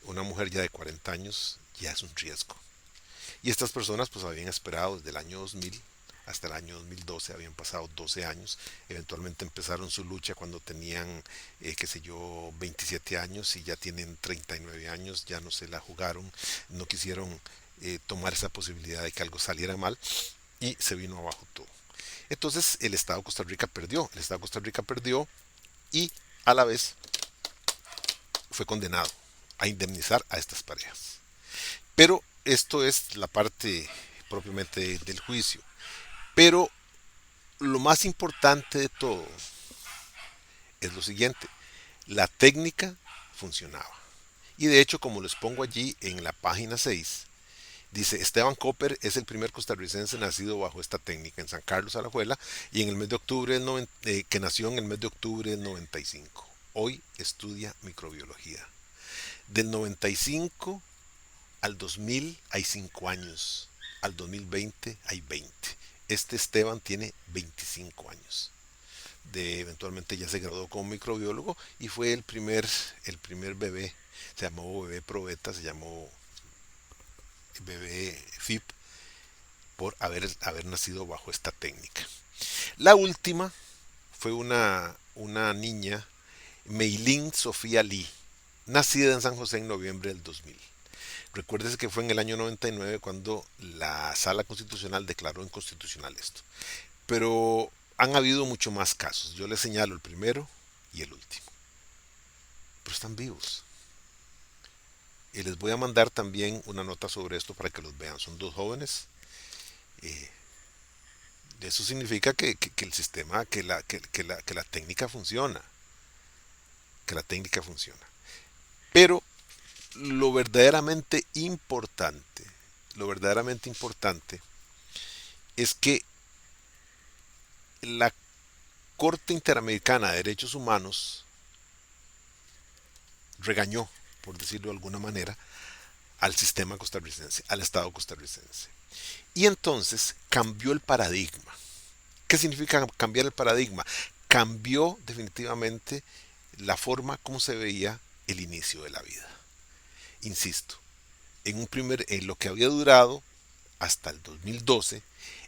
Una mujer ya de 40 años ya es un riesgo. Y estas personas pues habían esperado desde el año 2000 hasta el año 2012, habían pasado 12 años, eventualmente empezaron su lucha cuando tenían, qué sé yo, 27 años y ya tienen 39 años, ya no se la jugaron, no quisieron tomar esa posibilidad de que algo saliera mal y se vino abajo todo. Entonces el Estado de Costa Rica perdió, el Estado de Costa Rica perdió y a la vez fue condenado a indemnizar a estas parejas. Pero esto es la parte propiamente del juicio. Pero lo más importante de todo es lo siguiente, la técnica funcionaba. Y de hecho, como les pongo allí en la página 6, dice Esteban Copper es el primer costarricense nacido bajo esta técnica en San Carlos, Alajuela, y en el mes de octubre del que nació en el mes de octubre del 95. Hoy estudia microbiología. Del 95 al 2000 hay 5 años, al 2020 hay 20. Este Esteban tiene 25 años. Eventualmente ya se graduó como microbiólogo y fue el primer bebé. Se llamó bebé probeta, se llamó bebé FIP por haber nacido bajo esta técnica. La última fue una niña, Meilin Sofía Lee, nacida en San José en noviembre del 2000. Recuérdese que fue en el año 99 cuando la Sala Constitucional declaró inconstitucional esto. Pero han habido mucho más casos. Yo les señalo el primero y el último. Pero están vivos. Y les voy a mandar también una nota sobre esto para que los vean. Son dos jóvenes. Eh, Eso significa que el sistema, que la técnica funciona. Que la técnica funciona. Pero lo verdaderamente importante es que la Corte Interamericana de Derechos Humanos regañó, por decirlo de alguna manera, al sistema costarricense, al Estado costarricense. Y entonces cambió el paradigma. ¿Qué significa cambiar el paradigma? Cambió definitivamente la forma como se veía el inicio de la vida. Insisto, en lo que había durado hasta el 2012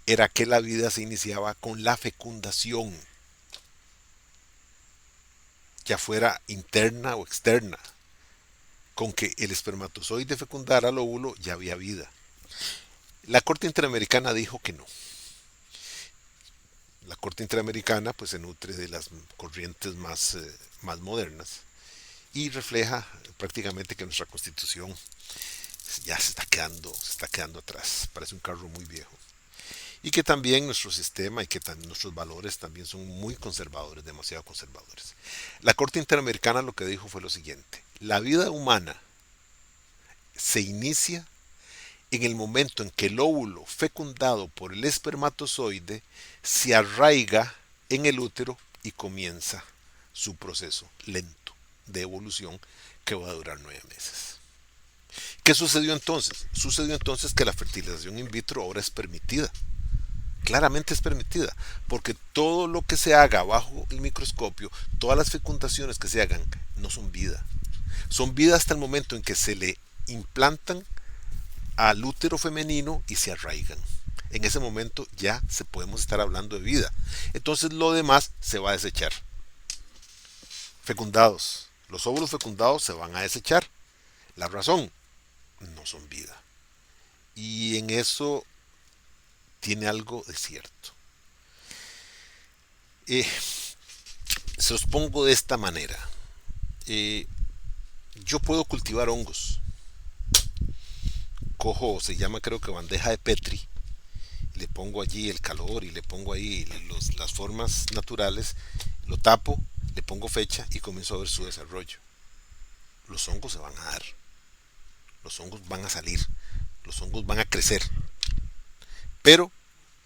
era que la vida se iniciaba con la fecundación, ya fuera interna o externa. Con que el espermatozoide fecundara al óvulo ya había vida. La Corte Interamericana dijo que no. La Corte Interamericana pues se nutre de las corrientes más modernas y refleja prácticamente que nuestra Constitución ya se está quedando atrás, parece un carro muy viejo. y que también nuestro sistema y que nuestros valores también son muy conservadores, demasiado conservadores. La Corte Interamericana lo que dijo fue lo siguiente: la vida humana se inicia en el momento en que el óvulo fecundado por el espermatozoide se arraiga en el útero y comienza su proceso lento de evolución que va a durar 9 meses. ¿Qué sucedió entonces? Sucedió entonces que la fertilización in vitro ahora es permitida. Claramente es permitida, porque todo lo que se haga bajo el microscopio, todas las fecundaciones que se hagan, no son vida. Son vida hasta el momento en que se le implantan al útero femenino y se arraigan. En ese momento ya se podemos estar hablando de vida. Entonces lo demás se va a desechar. Fecundados. Los óvulos fecundados se van a desechar. La razón, no son vida. Y en eso tiene algo de cierto. Eh, Se los pongo de esta manera. Eh, yo puedo cultivar hongos. Cojo, se llama creo que bandeja de Petri, le pongo allí el calor y le pongo ahí las formas naturales, lo tapo, le pongo fecha y comienzo a ver su desarrollo. Los hongos se van a dar, los hongos van a salir, los hongos van a crecer. Pero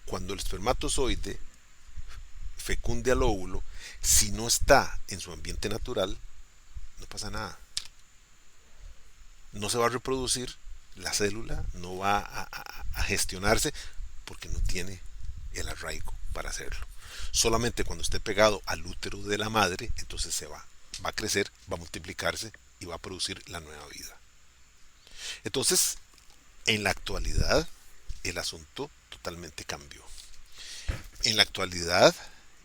cuando el espermatozoide fecunde al óvulo, si no está en su ambiente natural, no pasa nada. No se va a reproducir, la célula no va a gestionarse porque no tiene el arraigo para hacerlo. Solamente cuando esté pegado al útero de la madre, entonces va a crecer, va a multiplicarse y va a producir la nueva vida. Entonces, en la actualidad, el asunto totalmente cambió. En la actualidad,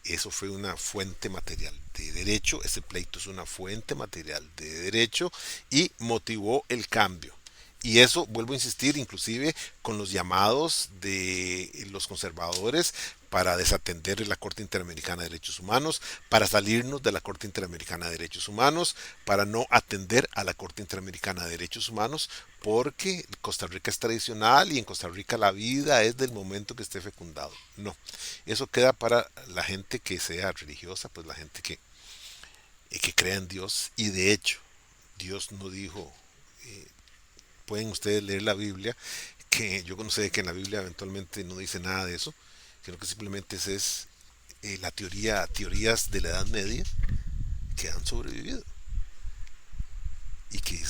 eso fue una fuente material de derecho, ese pleito es una fuente material de derecho y motivó el cambio. Y eso, vuelvo a insistir, inclusive con los llamados de los conservadores para desatender la Corte Interamericana de Derechos Humanos, para salirnos de la Corte Interamericana de Derechos Humanos, para no atender a la Corte Interamericana de Derechos Humanos, porque Costa Rica es tradicional y en Costa Rica la vida es del momento que esté fecundado. No, eso queda para la gente que sea religiosa, pues la gente que crea en Dios. Y de hecho, Dios no dijo... pueden ustedes leer la Biblia, que yo no sé que en la Biblia eventualmente no dice nada de eso, sino que simplemente es la teorías de la Edad Media que han sobrevivido y que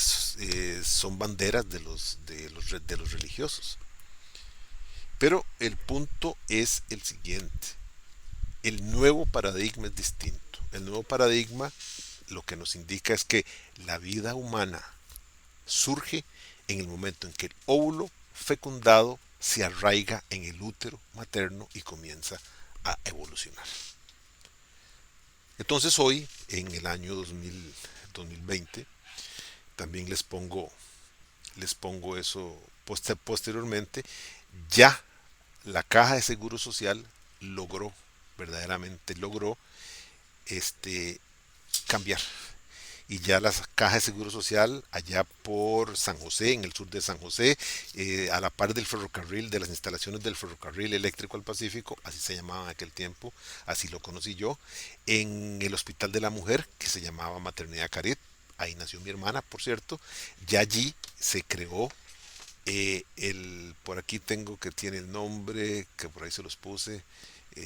son banderas de los religiosos. Pero el punto es el siguiente: el nuevo paradigma es distinto. El nuevo paradigma lo que nos indica es que la vida humana surge en el momento en que el óvulo fecundado se arraiga en el útero materno y comienza a evolucionar. Entonces hoy, en el año 2020, también les pongo eso posteriormente. Ya la Caja de Seguro Social logró, verdaderamente logró, este, cambiar. Y ya la Caja de Seguro Social allá por San José, en el sur de San José, a la par del ferrocarril, de las instalaciones del ferrocarril eléctrico al Pacífico, así se llamaba en aquel tiempo, así lo conocí yo, en el Hospital de la Mujer, que se llamaba Maternidad Carit, ahí nació mi hermana, por cierto, ya allí se creó por aquí tengo que tiene el nombre, que por ahí se los puse,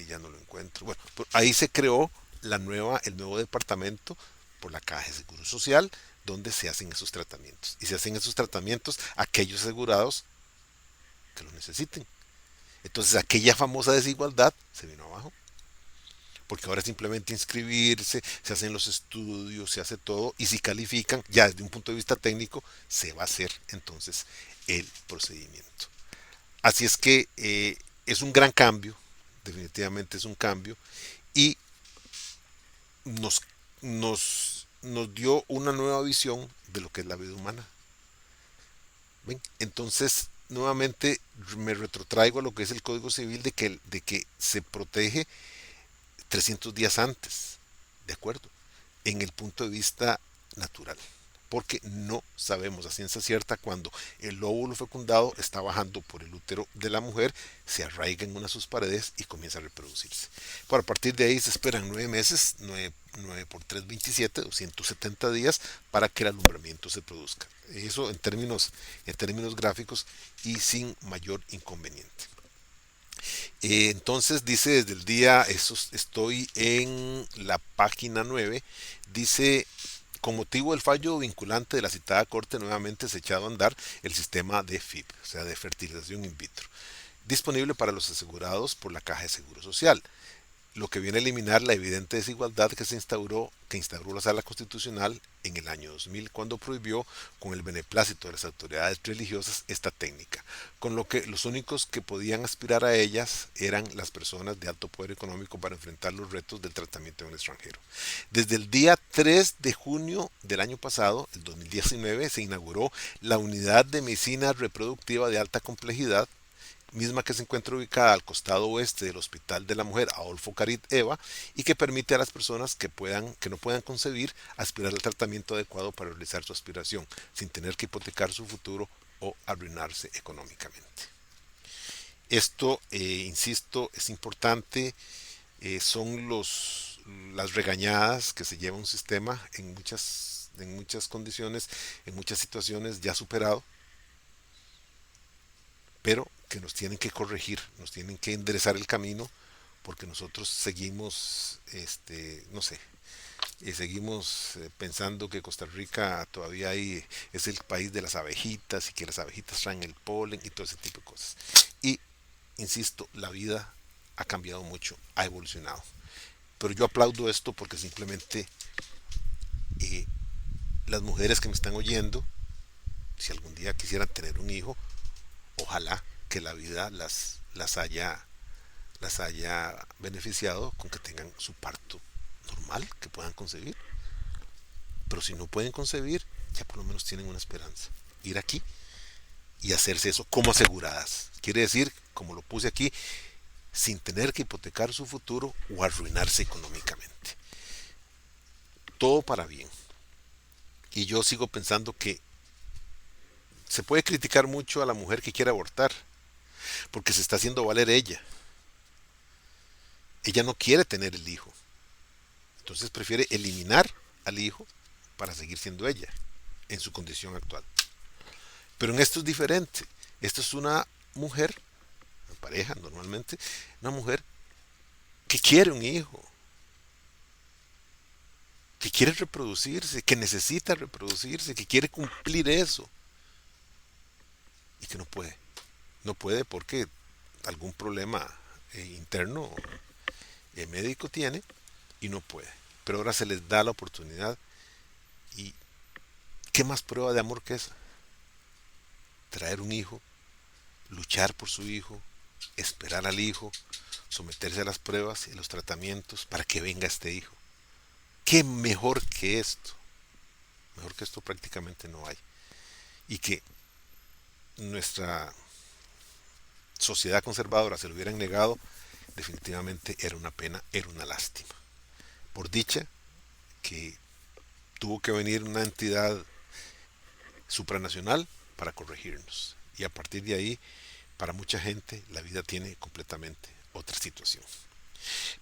ya no lo encuentro. Bueno, ahí se creó el nuevo departamento por la Caja de Seguro Social, donde se hacen esos tratamientos. Y se hacen esos tratamientos a aquellos asegurados que lo necesiten. Entonces aquella famosa desigualdad se vino abajo. Porque ahora simplemente inscribirse, se hacen los estudios, se hace todo, y si califican, ya desde un punto de vista técnico, se va a hacer entonces el procedimiento. Así es que es un gran cambio, definitivamente es un cambio, y nos, nos dio una nueva visión de lo que es la vida humana. ¿Ven? Entonces, nuevamente me retrotraigo a lo que es el Código Civil de que se protege 300 días antes, ¿de acuerdo? En el punto de vista natural. porque no sabemos a ciencia cierta cuando el óvulo fecundado está bajando por el útero de la mujer, se arraiga en una de sus paredes y comienza a reproducirse. Pero a partir de ahí se esperan 9 meses, 9 por 3, 27, 270 días para que el alumbramiento se produzca. Eso en términos gráficos y sin mayor inconveniente. Entonces dice desde el día, eso estoy en la página 9, dice, con motivo del fallo vinculante de la citada corte, nuevamente se ha echado a andar el sistema de FIP, o sea, de fertilización in vitro, disponible para los asegurados por la Caja de Seguro Social, lo que viene a eliminar la evidente desigualdad que instauró la Sala Constitucional en el año 2000 cuando prohibió con el beneplácito de las autoridades religiosas esta técnica, con lo que los únicos que podían aspirar a ellas eran las personas de alto poder económico para enfrentar los retos del tratamiento en el extranjero. Desde el día 3 de junio del año pasado, el 2019, se inauguró la Unidad de Medicina Reproductiva de Alta Complejidad, misma que se encuentra ubicada al costado oeste del Hospital de la Mujer Adolfo Carit Eva y que permite a las personas que no puedan concebir aspirar al tratamiento adecuado para realizar su aspiración sin tener que hipotecar su futuro o arruinarse económicamente. Esto, insisto, es importante, son las regañadas que se lleva un sistema en muchas condiciones, en muchas situaciones ya superado, pero que nos tienen que corregir, nos tienen que enderezar el camino, porque nosotros seguimos, no sé, seguimos pensando que Costa Rica todavía es el país de las abejitas y que las abejitas traen el polen y todo ese tipo de cosas. Y, insisto, la vida ha cambiado mucho, ha evolucionado. Pero yo aplaudo esto porque simplemente eh, las mujeres que me están oyendo, si algún día quisieran tener un hijo, ojalá que la vida las haya beneficiado con que tengan su parto normal, que puedan concebir. Pero si no pueden concebir, ya por lo menos tienen una esperanza. Ir aquí y hacerse eso como aseguradas. Quiere decir, como lo puse aquí, sin tener que hipotecar su futuro o arruinarse económicamente. Todo para bien. Y yo sigo pensando que se puede criticar mucho a la mujer que quiere abortar, porque se está haciendo valer ella. Ella no quiere tener el hijo. Entonces prefiere eliminar al hijo para seguir siendo ella en su condición actual. Pero en esto es diferente. Esto es una mujer, una pareja normalmente, una mujer que quiere un hijo, que quiere reproducirse, que necesita reproducirse, que quiere cumplir eso y que no puede. No puede porque algún problema interno médico tiene y no puede. Pero ahora se les da la oportunidad y ¿qué más prueba de amor que esa? Traer un hijo, luchar por su hijo, esperar al hijo, someterse a las pruebas y los tratamientos para que venga este hijo. ¿Qué mejor que esto? Mejor que esto prácticamente no hay. Y que nuestra sociedad conservadora se lo hubieran negado, definitivamente era una pena, era una lástima. Por dicha que tuvo que venir una entidad supranacional para corregirnos. Y a partir de ahí, para mucha gente, la vida tiene completamente otra situación.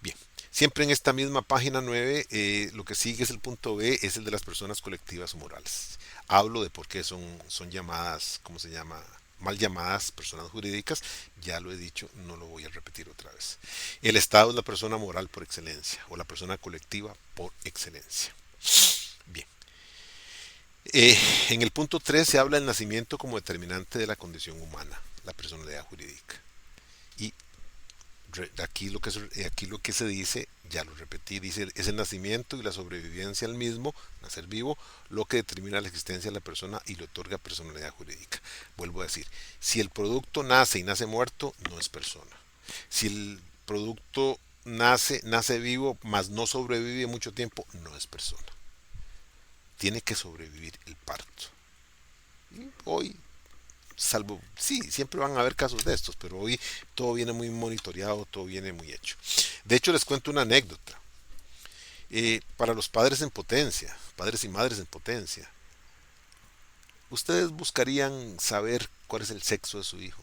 Bien, siempre en esta misma página 9, lo que sigue es el punto B, es el de las personas colectivas o morales. Hablo de por qué son llamadas, ¿cómo se llama? Mal llamadas personas jurídicas, ya lo he dicho, no lo voy a repetir otra vez. El Estado es la persona moral por excelencia, o la persona colectiva por excelencia. Bien. En el punto 3 se habla del nacimiento como determinante de la condición humana, la personalidad jurídica. Y aquí lo que se dice, ya lo repetí, dice, es el nacimiento y la sobrevivencia al mismo, nacer vivo, lo que determina la existencia de la persona y le otorga personalidad jurídica. Vuelvo a decir, si el producto nace y nace muerto, no es persona. Si el producto nace vivo, mas no sobrevive mucho tiempo, no es persona. Tiene que sobrevivir el parto. Y hoy, salvo, sí, siempre van a haber casos de estos, pero hoy todo viene muy monitoreado, todo viene muy hecho. De hecho, les cuento una anécdota. Para los padres en potencia, padres y madres en potencia, ustedes buscarían saber cuál es el sexo de su hijo.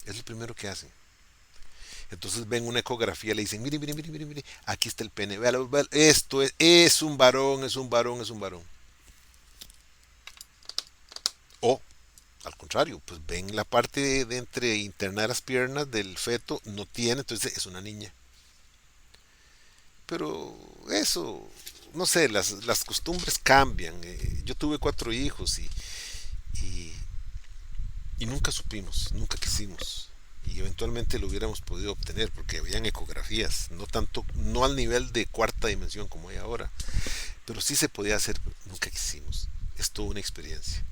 Es lo primero que hacen. Entonces ven una ecografía, le dicen, mire, mire, mire, mire, mire, aquí está el pene, véalo, véalo, esto es un varón, es un varón, es un varón. O, al contrario, pues ven la parte de entre interna de las piernas del feto, no tiene, entonces es una niña. Pero eso, no sé, las costumbres cambian. Yo tuve 4 hijos y, y nunca supimos, nunca quisimos. Y eventualmente lo hubiéramos podido obtener porque habían ecografías, no tanto, no al nivel de cuarta dimensión como hay ahora, pero sí se podía hacer, nunca quisimos. Es toda una experiencia.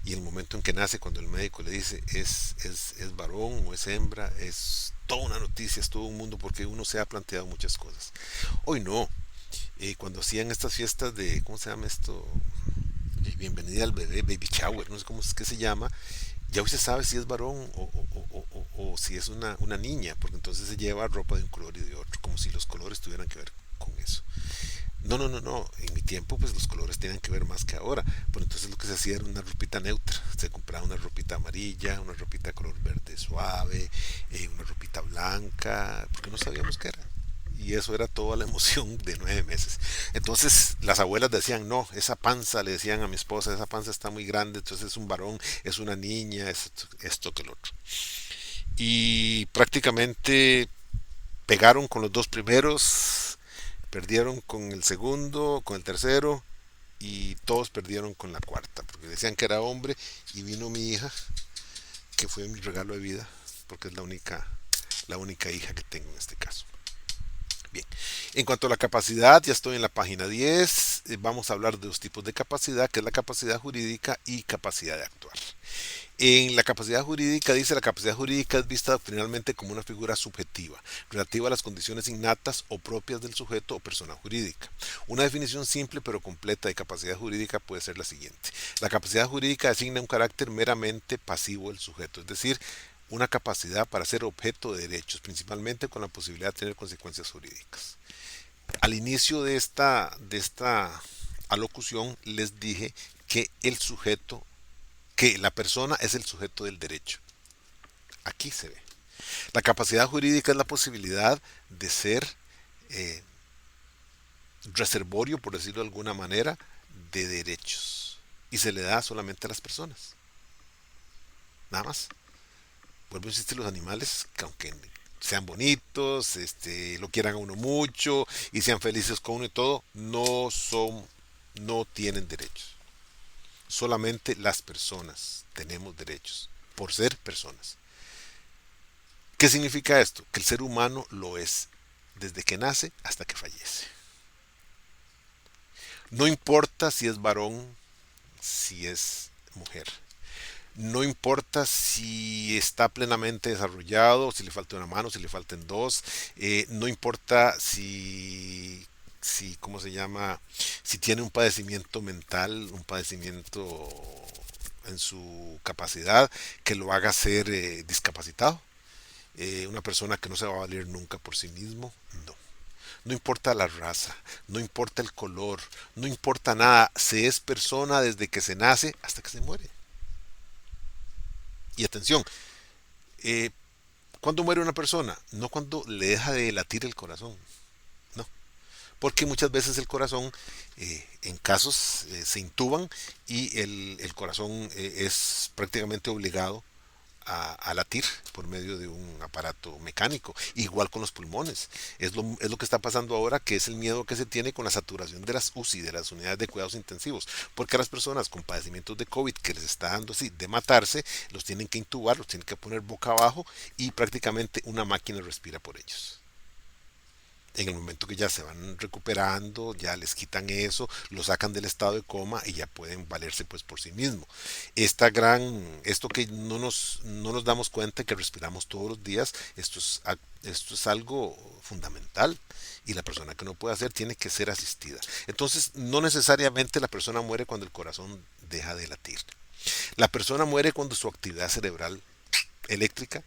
Y el momento en que nace, cuando el médico le dice es varón o es hembra, es toda una noticia, es todo un mundo porque uno se ha planteado muchas cosas. Hoy no. Cuando hacían estas fiestas de, ¿cómo se llama esto? Bienvenida al bebé, baby shower, no sé cómo es que se llama, ya hoy se sabe si es varón o si es una niña, porque entonces se lleva ropa de un color y de otro, como si los colores tuvieran que ver con eso. No, no, no, no. En mi tiempo, pues los colores tenían que ver más que ahora. Pero entonces lo que se hacía era una ropita neutra. Se compraba una ropita amarilla, una ropita color verde suave, una ropita blanca, porque no sabíamos qué era. Y eso era toda la emoción de 9 meses. Entonces las abuelas decían, no, esa panza, le decían a mi esposa, esa panza está muy grande, entonces es un varón, es una niña, es esto que el otro. Y prácticamente pegaron con los 2 primeros, perdieron con el segundo, con el tercero y todos perdieron con la cuarta, porque decían que era hombre y vino mi hija, que fue mi regalo de vida, porque es la única hija que tengo en este caso. Bien, en cuanto a la capacidad, ya estoy en la página 10. Vamos a hablar de 2 tipos de capacidad, que es la capacidad jurídica y capacidad de actuar. En la capacidad jurídica dice la capacidad jurídica es vista doctrinalmente como una figura subjetiva, relativa a las condiciones innatas o propias del sujeto o persona jurídica. Una definición simple pero completa de capacidad jurídica puede ser la siguiente. La capacidad jurídica designa un carácter meramente pasivo del sujeto, es decir, una capacidad para ser objeto de derechos, principalmente con la posibilidad de tener consecuencias jurídicas. Al inicio de esta alocución les dije que el sujeto, que la persona es el sujeto del derecho. Aquí se ve. La capacidad jurídica es la posibilidad de ser eh, reservorio, por decirlo de alguna manera, de derechos. Y se le da solamente a las personas. Nada más. Vuelvo a insistir, los animales, que aunque sean bonitos, lo quieran a uno mucho y sean felices con uno y todo, no tienen derechos. Solamente las personas tenemos derechos por ser personas. ¿Qué significa esto? Que el ser humano lo es desde que nace hasta que fallece. No importa si es varón, si es mujer. No importa si está plenamente desarrollado, si le falta una mano, si le faltan dos. No importa si, ¿cómo se llama? Si tiene un padecimiento mental, un padecimiento en su capacidad que lo haga ser discapacitado. Una persona que no se va a valer nunca por sí mismo, no. No importa la raza, no importa el color, no importa nada, se es persona desde que se nace hasta que se muere. Y atención, eh, ¿cuándo muere una persona? No cuando le deja de latir el corazón, no. Porque muchas veces el corazón, en casos, se intuban y el corazón es prácticamente obligado a latir por medio de un aparato mecánico. Igual con los pulmones. Es lo que está pasando ahora, que es el miedo que se tiene con la saturación de las UCI, de las unidades de cuidados intensivos. Porque a las personas con padecimientos de COVID que les está dando así de matarse, los tienen que intubar, los tienen que poner boca abajo y prácticamente una máquina respira por ellos. En el momento que ya se van recuperando, ya les quitan eso, lo sacan del estado de coma y ya pueden valerse pues por sí mismos. Esto que no nos damos cuenta que respiramos todos los días, esto es algo fundamental y la persona que no puede hacer tiene que ser asistida. Entonces, no necesariamente la persona muere cuando el corazón deja de latir. La persona muere cuando su actividad cerebral eléctrica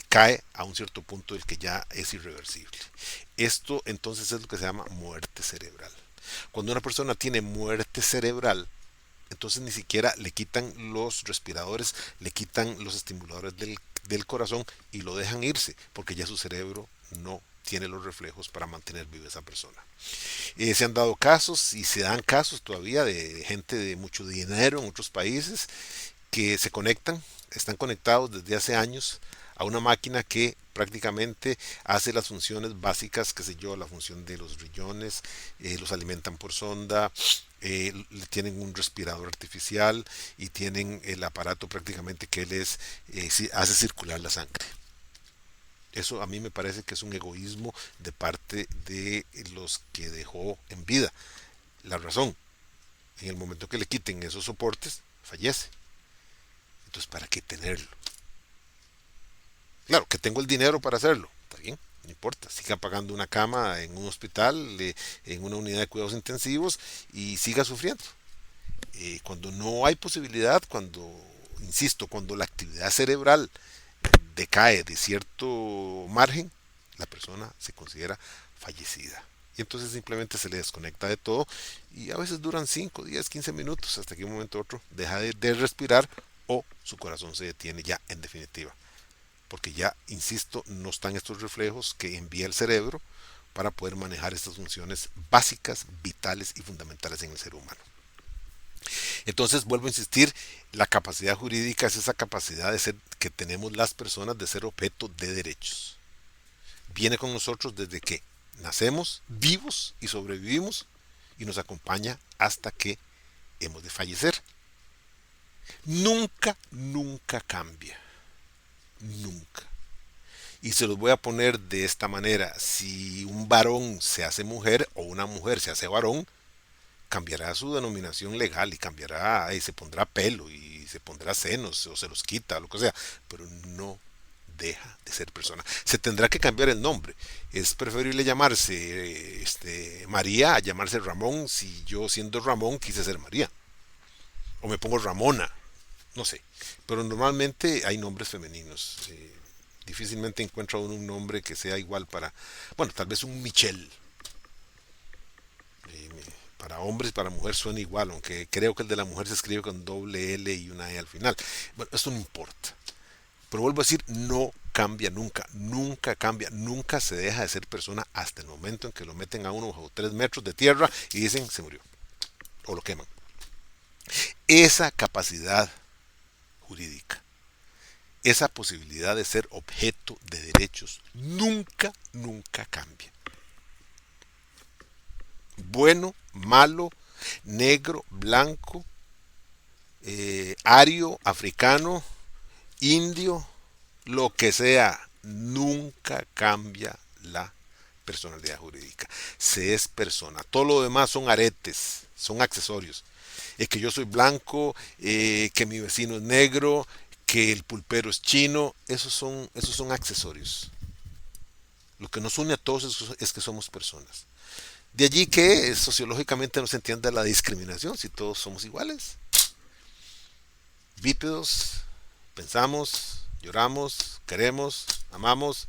cae a un cierto punto del que ya es irreversible. Esto entonces es lo que se llama muerte cerebral. Cuando una persona tiene muerte cerebral, entonces ni siquiera le quitan los respiradores, le quitan los estimuladores del corazón y lo dejan irse, porque ya su cerebro no tiene los reflejos para mantener viva esa persona. Se han dado casos y se dan casos todavía de gente de mucho dinero en otros países que se conectan, están conectados desde hace años a una máquina que prácticamente hace las funciones básicas, qué sé yo, la función de los riñones, los alimentan por sonda, tienen un respirador artificial y tienen el aparato prácticamente que les hace circular la sangre. Eso a mí me parece que es un egoísmo de parte de los que dejó en vida. La razón, en el momento que le quiten esos soportes, fallece. Entonces, ¿para qué tenerlo? Claro, que tengo el dinero para hacerlo. Está bien, no importa. Siga pagando una cama en un hospital, en una unidad de cuidados intensivos y siga sufriendo. Cuando no hay posibilidad, insisto, cuando la actividad cerebral decae de cierto margen, la persona se considera fallecida. Y entonces simplemente se le desconecta de todo y a veces duran 5, 10, 15 minutos hasta que un momento u otro deja de respirar o su corazón se detiene ya en definitiva. Porque ya, insisto, no están estos reflejos que envía el cerebro para poder manejar estas funciones básicas, vitales y fundamentales en el ser humano. Entonces, vuelvo a insistir, la capacidad jurídica es esa capacidad de ser que tenemos las personas de ser objeto de derechos. Viene con nosotros desde que nacemos vivos y sobrevivimos y nos acompaña hasta que hemos de fallecer. Nunca, nunca cambia. Nunca. Y se los voy a poner de esta manera. Si un varón se hace mujer o una mujer se hace varón, cambiará su denominación legal y cambiará y se pondrá pelo y se pondrá senos o se los quita, lo que sea, pero no deja de ser persona. Se tendrá que cambiar el nombre. Es preferible llamarse María a llamarse Ramón si yo siendo Ramón quise ser María. O me pongo Ramona, no sé. Pero normalmente hay nombres femeninos. Difícilmente encuentra uno un nombre que sea igual para, bueno, tal vez un Michelle. Eh, para hombres y para mujeres suena igual, aunque creo que el de la mujer se escribe con doble L y una E al final. Bueno, esto no importa. Pero vuelvo a decir, no cambia nunca, nunca cambia, nunca se deja de ser persona hasta el momento en que lo meten a uno bajo 3 metros de tierra y dicen se murió o lo queman. Esa capacidad jurídica, esa posibilidad de ser objeto de derechos, nunca, nunca cambia. Bueno, malo, negro, blanco, ario, africano, indio, lo que sea, nunca cambia la personalidad jurídica. Se es persona. Todo lo demás son aretes, son accesorios. Que yo soy blanco, que mi vecino es negro, que el pulpero es chino, esos son accesorios. Lo que nos une a todos es que somos personas. De allí que sociológicamente no se entienda la discriminación si todos somos iguales. Bípedos, pensamos, lloramos, queremos, amamos.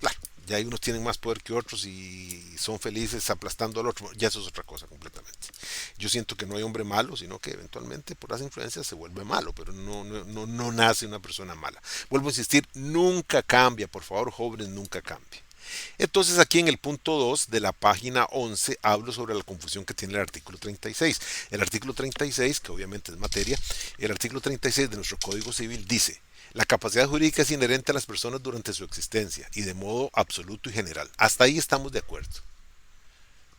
Claro, ya hay unos tienen más poder que otros y son felices aplastando al otro. Ya eso es otra cosa completamente. Yo siento que no hay hombre malo, sino que eventualmente por las influencias se vuelve malo, pero no nace una persona mala. Vuelvo a insistir, nunca cambia, por favor, jóvenes, nunca cambie. Entonces aquí en el punto 2 de la página 11 hablo sobre la confusión que tiene el artículo 36. El artículo 36, que obviamente es materia, el artículo 36 de nuestro Código Civil dice: la capacidad jurídica es inherente a las personas durante su existencia y de modo absoluto y general. Hasta ahí estamos de acuerdo.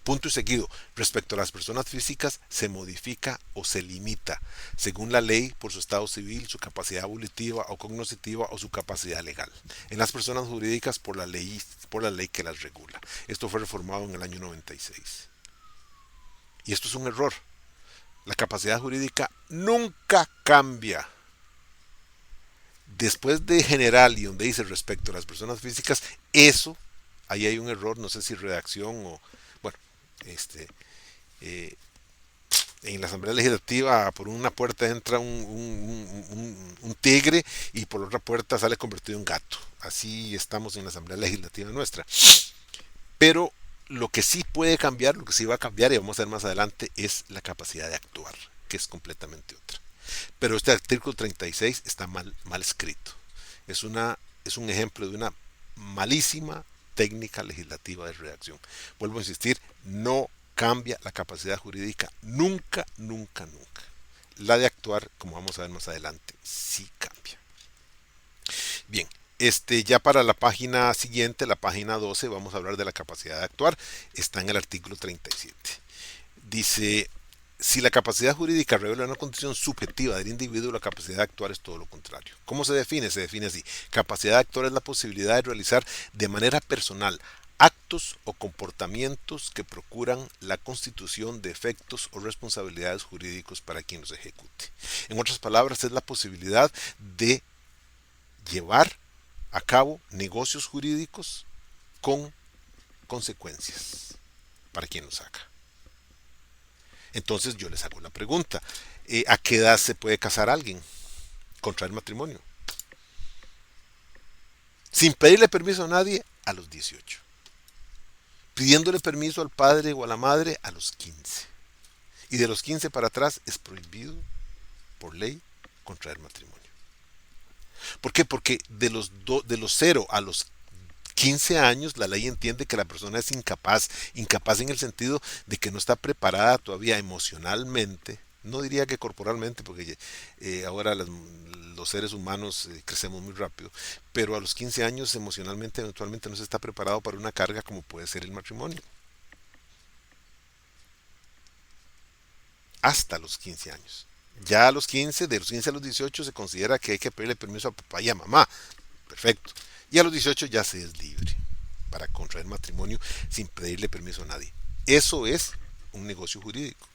Punto y seguido. Respecto a las personas físicas, se modifica o se limita, según la ley, por su estado civil, su capacidad volitiva o cognoscitiva o su capacidad legal. En las personas jurídicas, por la ley que las regula. Esto fue reformado en el año 96. Y esto es un error. La capacidad jurídica nunca cambia. Después de general y donde dice respecto a las personas físicas, eso, ahí hay un error, no sé si redacción o, bueno, en la Asamblea Legislativa por una puerta entra un tigre y por la otra puerta sale convertido en gato. Así estamos en la Asamblea Legislativa nuestra. Pero Lo que sí puede cambiar, lo que sí va a cambiar, y vamos a ver más adelante, es la capacidad de actuar, que es completamente otra. Pero este artículo 36 está mal escrito. Es, es un ejemplo de una malísima técnica legislativa de redacción. Vuelvo a insistir, no cambia la capacidad jurídica nunca, nunca, nunca. La de actuar, como vamos a ver más adelante, sí cambia. Bien, ya para la página siguiente, la página 12, vamos a hablar de la capacidad de actuar. Está en el artículo 37. Dice, si la capacidad jurídica revela una condición subjetiva del individuo, la capacidad de actuar es todo lo contrario. ¿Cómo se define? Se define así. Capacidad de actuar es la posibilidad de realizar de manera personal actos o comportamientos que procuran la constitución de efectos o responsabilidades jurídicos para quien los ejecute. En otras palabras, es la posibilidad de llevar a cabo negocios jurídicos con consecuencias para quien los haga. Entonces yo les hago la pregunta, ¿a qué edad se puede casar alguien? Contraer matrimonio. Sin pedirle permiso a nadie, a los 18. Pidiéndole permiso al padre o a la madre, a los 15. Y de los 15 para atrás es prohibido, por ley, contraer matrimonio. ¿Por qué? Porque de los 0 a los 15 años la ley entiende que la persona es incapaz, incapaz en el sentido de que no está preparada todavía emocionalmente, no diría que corporalmente, porque ahora los seres humanos crecemos muy rápido, pero a los 15 años emocionalmente eventualmente no se está preparado para una carga como puede ser el matrimonio. Hasta los 15 años. Ya a los 15, de los 15 a los 18 se considera que hay que pedirle permiso a papá y a mamá. Perfecto. Y a los 18 ya se es libre para contraer matrimonio sin pedirle permiso a nadie. Eso es un negocio jurídico.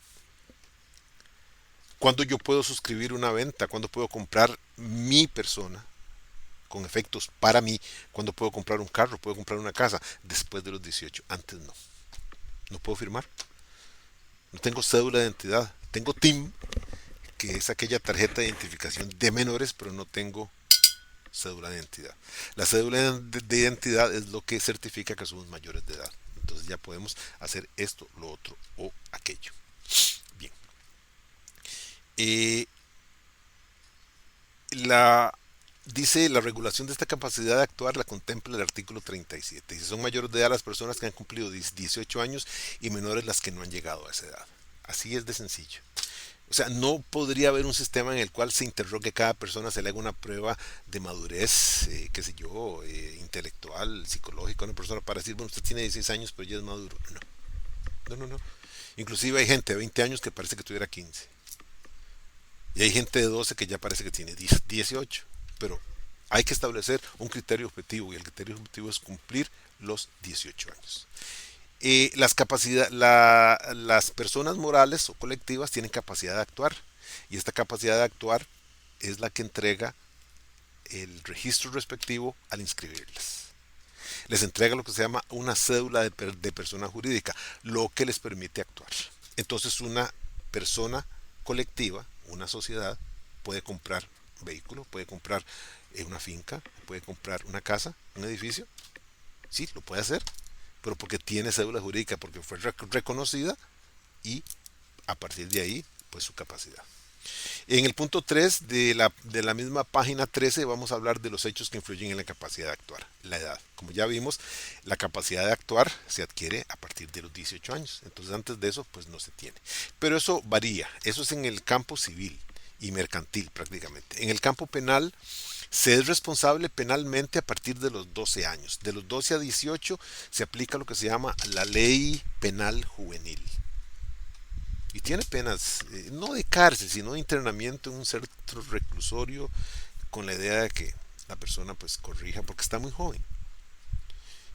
¿Cuándo yo puedo suscribir una venta? ¿Cuándo puedo comprar mi persona con efectos para mí? ¿Cuándo puedo comprar un carro? ¿Puedo comprar una casa? Después de los 18. Antes no. No puedo firmar. No tengo cédula de identidad. Tengo TIM, que es aquella tarjeta de identificación de menores, pero no tengo cédula de identidad. La cédula de identidad es lo que certifica que somos mayores de edad. Entonces ya podemos hacer esto, lo otro o aquello. Bien. Eh, dice la regulación de esta capacidad de actuar la contempla el artículo 37. Dice, son mayores de edad las personas que han cumplido 18 años y menores las que no han llegado a esa edad. Así es de sencillo. O sea, no podría haber un sistema en el cual se interrogue cada persona, se le haga una prueba de madurez, qué sé yo, intelectual, psicológica, una persona para decir, bueno, usted tiene 16 años, pero ya es maduro. No, no, no, no. Inclusive hay gente de 20 años que parece que tuviera 15. Y hay gente de 12 que ya parece que tiene 18. Pero hay que establecer un criterio objetivo y el criterio objetivo es cumplir los 18 años. Las personas morales o colectivas tienen capacidad de actuar y esta capacidad de actuar es la que entrega el registro respectivo al inscribirlas. Les entrega lo que se llama una cédula de persona jurídica, lo que les permite actuar. Entonces una persona colectiva, una sociedad, puede comprar un vehículo, puede comprar una finca, puede comprar una casa, un edificio. Sí, lo puede hacer, pero porque tiene cédula jurídica, porque fue reconocida y a partir de ahí, pues su capacidad. En el punto 3 de la misma página 13 vamos a hablar de los hechos que influyen en la capacidad de actuar, la edad. Como ya vimos, la capacidad de actuar se adquiere a partir de los 18 años, entonces antes de eso pues no se tiene. Pero eso varía, eso es en el campo civil y mercantil prácticamente. En el campo penal se es responsable penalmente a partir de los 12 años. De los 12 a 18 se aplica lo que se llama la ley penal juvenil. Y tiene penas, no de cárcel, sino de internamiento en un centro reclusorio con la idea de que la persona pues corrija porque está muy joven.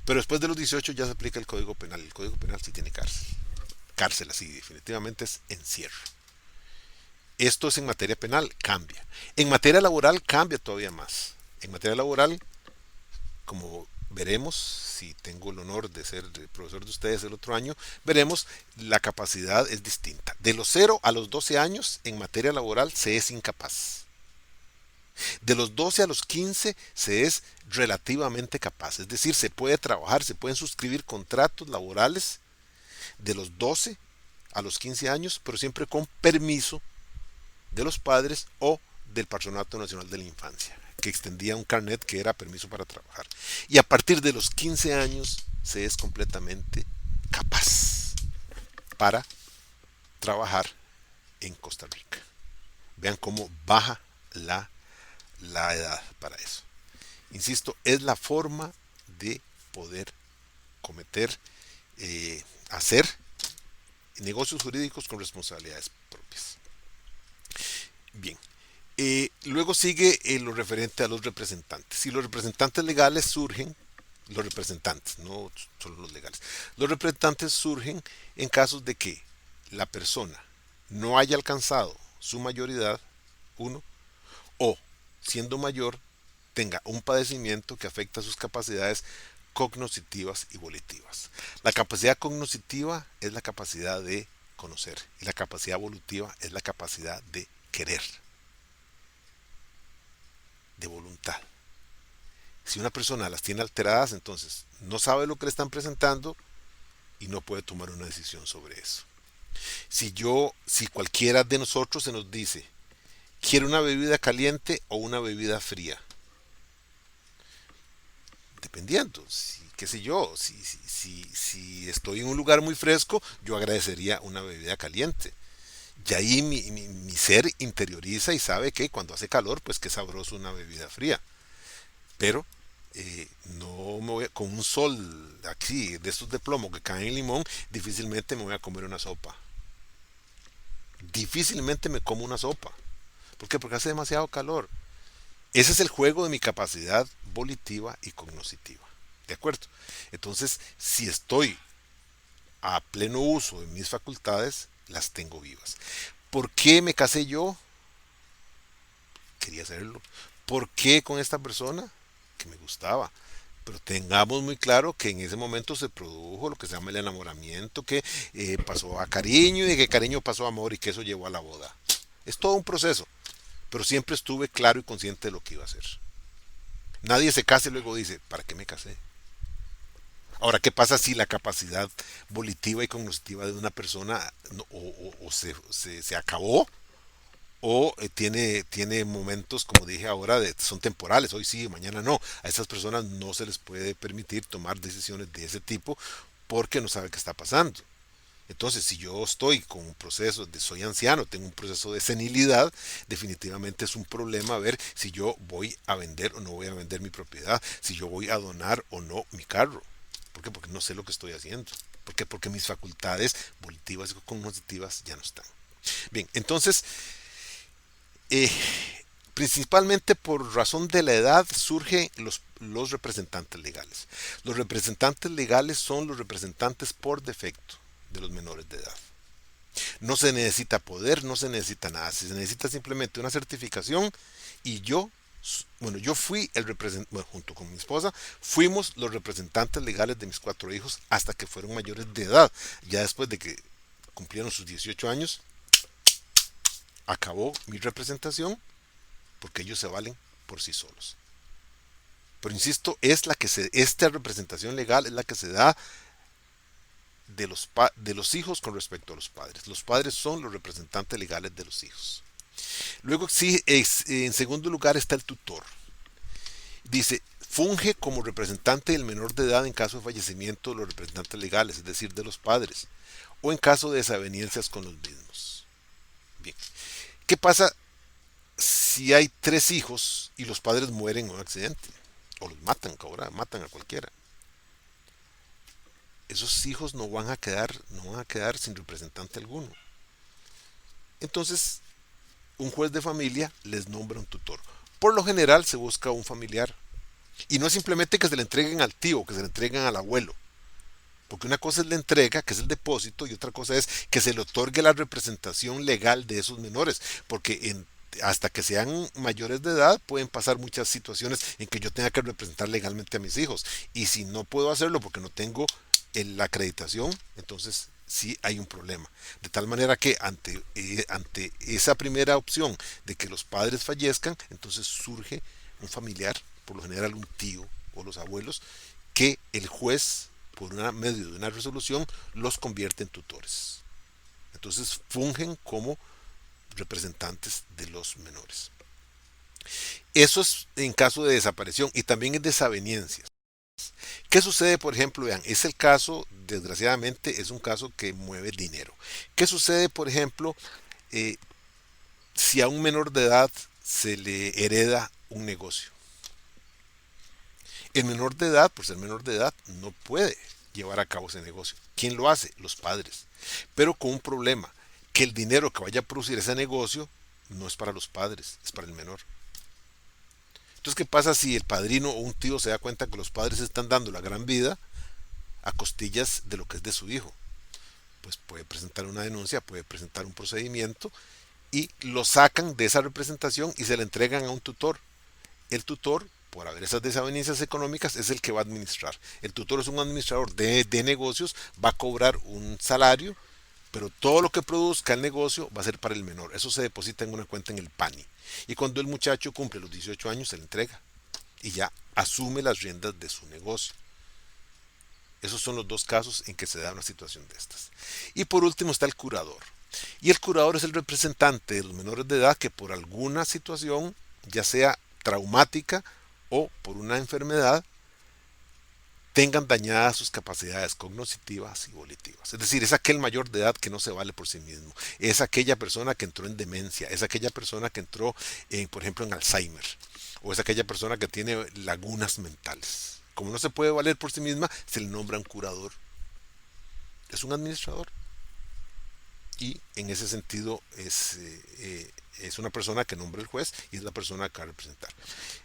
Pero después de los 18 ya se aplica el Código Penal. El Código Penal sí tiene cárcel. Cárcel así, definitivamente es encierro. Esto es en materia penal, cambia. En materia laboral cambia todavía más. En materia laboral, como veremos, si tengo el honor de ser profesor de ustedes el otro año, veremos, la capacidad es distinta. De los 0 a los 12 años, en materia laboral, se es incapaz. De los 12 a los 15 se es relativamente capaz, es decir, se puede trabajar, se pueden suscribir contratos laborales de los 12 a los 15 años, pero siempre con permiso de los padres o del Patronato Nacional de la Infancia, que extendía un carnet que era permiso para trabajar. Y a partir de los 15 años se es completamente capaz para trabajar en Costa Rica. Vean cómo baja la edad para eso. Insisto, es la forma de poder cometer, hacer negocios jurídicos con responsabilidades propias. Bien, luego sigue lo referente a los representantes. Y los representantes legales surgen, los representantes, no solo los legales, los representantes surgen en casos de que la persona no haya alcanzado su mayoridad, uno, o siendo mayor tenga un padecimiento que afecta sus capacidades cognitivas y volitivas. La capacidad cognitiva es la capacidad de conocer y la capacidad volitiva es la capacidad de querer, de voluntad. Si una persona las tiene alteradas, entonces no sabe lo que le están presentando y no puede tomar una decisión sobre eso. Si cualquiera de nosotros se nos dice, ¿quiere una bebida caliente o una bebida fría? Dependiendo, qué sé yo, si estoy en un lugar muy fresco, yo agradecería una bebida caliente. Y ahí mi ser interioriza y sabe que cuando hace calor, pues qué sabroso una bebida fría. Pero no me voy con un sol aquí, de estos de plomo que caen en limón, difícilmente me voy a comer una sopa. Difícilmente me como una sopa. ¿Por qué? Porque hace demasiado calor. Ese es el juego de mi capacidad volitiva y cognitiva. ¿De acuerdo? Entonces, si estoy a pleno uso de mis facultades, las tengo vivas. ¿Por qué me casé yo? Quería hacerlo. ¿Por qué con esta persona? Que me gustaba. Pero tengamos muy claro que en ese momento se produjo lo que se llama el enamoramiento, que pasó a cariño y de que cariño pasó a amor y que eso llevó a la boda. Es todo un proceso, pero siempre estuve claro y consciente de lo que iba a hacer. Nadie se casa y luego dice, ¿para qué me casé? Ahora, ¿qué pasa si la capacidad volitiva y cognitiva de una persona se acabó o tiene momentos, como dije ahora, son temporales, hoy sí, mañana no? A esas personas no se les puede permitir tomar decisiones de ese tipo porque no sabe qué está pasando. Entonces, si yo estoy con un proceso de soy anciano, tengo un proceso de senilidad, definitivamente es un problema ver si yo voy a vender o no voy a vender mi propiedad, si yo voy a donar o no mi carro. ¿Por qué? Porque no sé lo que estoy haciendo. ¿Por qué? Porque mis facultades volitivas y cognitivas ya no están. Bien, entonces, eh, principalmente por razón de la edad surgen los representantes legales. Los representantes legales son los representantes por defecto de los menores de edad. No se necesita poder, no se necesita nada, se necesita simplemente una certificación y yo fui el representante, bueno, junto con mi esposa, fuimos los representantes legales de mis 4 hijos hasta que fueron mayores de edad. Ya después de que cumplieron sus 18 años, acabó mi representación porque ellos se valen por sí solos. Pero insisto, esta representación legal es la que se da de los hijos con respecto a los padres. Los padres son los representantes legales de los hijos. Luego, sí, en segundo lugar está el tutor. Dice, funge como representante del menor de edad en caso de fallecimiento de los representantes legales, es decir, de los padres, o en caso de desavenencias con los mismos. Bien, ¿qué pasa si hay 3 hijos y los padres mueren en un accidente? O los matan, ahora matan a cualquiera. Esos hijos no van a quedar sin representante alguno. Entonces, un juez de familia les nombra un tutor. Por lo general se busca un familiar. Y no es simplemente que se le entreguen al tío, que se le entreguen al abuelo. Porque una cosa es la entrega, que es el depósito, y otra cosa es que se le otorgue la representación legal de esos menores. Porque hasta que sean mayores de edad pueden pasar muchas situaciones en que yo tenga que representar legalmente a mis hijos. Y si no puedo hacerlo porque no tengo la acreditación, entonces sí hay un problema. De tal manera que ante esa primera opción de que los padres fallezcan, entonces surge un familiar, por lo general un tío o los abuelos, que el juez, por medio de una resolución, los convierte en tutores. Entonces fungen como representantes de los menores. Eso es en caso de desaparición y también en desavenencias. ¿Qué sucede, por ejemplo? Vean, es el caso, desgraciadamente, es un caso que mueve dinero. ¿Qué sucede, por ejemplo, eh, si a un menor de edad se le hereda un negocio? El menor de edad, por ser menor de edad, no puede llevar a cabo ese negocio. ¿Quién lo hace? Los padres. Pero con un problema, que el dinero que vaya a producir ese negocio no es para los padres, es para el menor. Entonces, ¿qué pasa si el padrino o un tío se da cuenta que los padres están dando la gran vida a costillas de lo que es de su hijo? Pues puede presentar una denuncia, puede presentar un procedimiento y lo sacan de esa representación y se le entregan a un tutor. El tutor, por haber esas desavenencias económicas, es el que va a administrar. El tutor es un administrador de negocios, va a cobrar un salario, pero todo lo que produzca el negocio va a ser para el menor. Eso se deposita en una cuenta en el PANI. Y cuando el muchacho cumple los 18 años, se le entrega y ya asume las riendas de su negocio. Esos son los dos casos en que se da una situación de estas. Y por último está el curador. Y el curador es el representante de los menores de edad que por alguna situación, ya sea traumática o por una enfermedad, tengan dañadas sus capacidades cognitivas y volitivas. Es decir, es aquel mayor de edad que no se vale por sí mismo. Es aquella persona que entró en demencia. Es aquella persona que entró, por ejemplo, en Alzheimer. O es aquella persona que tiene lagunas mentales. Como no se puede valer por sí misma, se le nombra un curador. Es un administrador. Y en ese sentido es una persona que nombra el juez y es la persona que va a representar.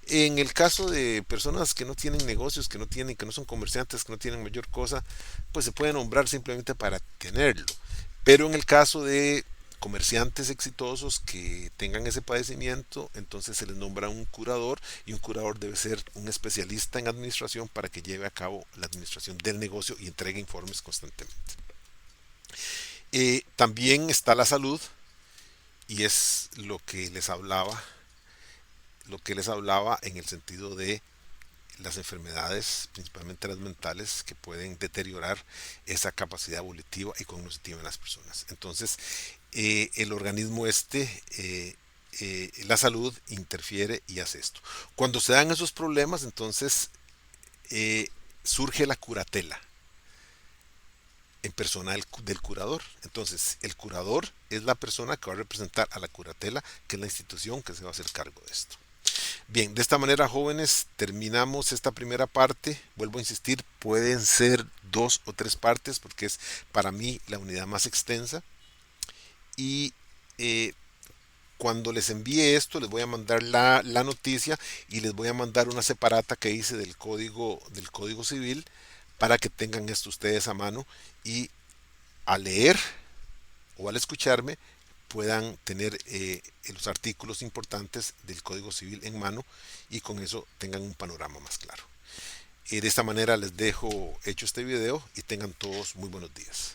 En el caso de personas que no tienen negocios, que no son comerciantes, que no tienen mayor cosa, pues se puede nombrar simplemente para tenerlo. Pero en el caso de comerciantes exitosos que tengan ese padecimiento, entonces se les nombra un curador y un curador debe ser un especialista en administración para que lleve a cabo la administración del negocio y entregue informes constantemente. También está la salud y es lo que les hablaba en el sentido de las enfermedades, principalmente las mentales, que pueden deteriorar esa capacidad volitiva y cognitiva en las personas. Entonces, el organismo la salud interfiere y hace esto. Cuando se dan esos problemas, entonces surge la curatela en persona del curador. Entonces, el curador es la persona que va a representar a la curatela, que es la institución que se va a hacer cargo de esto. Bien, de esta manera, jóvenes, terminamos esta primera parte. Vuelvo a insistir, pueden ser 2 o 3 partes porque es para mí la unidad más extensa. Y cuando les envíe esto, les voy a mandar la noticia y les voy a mandar una separata que hice del código civil para que tengan esto ustedes a mano y al leer o al escucharme puedan tener los artículos importantes del Código Civil en mano y con eso tengan un panorama más claro. De esta manera les dejo hecho este video y tengan todos muy buenos días.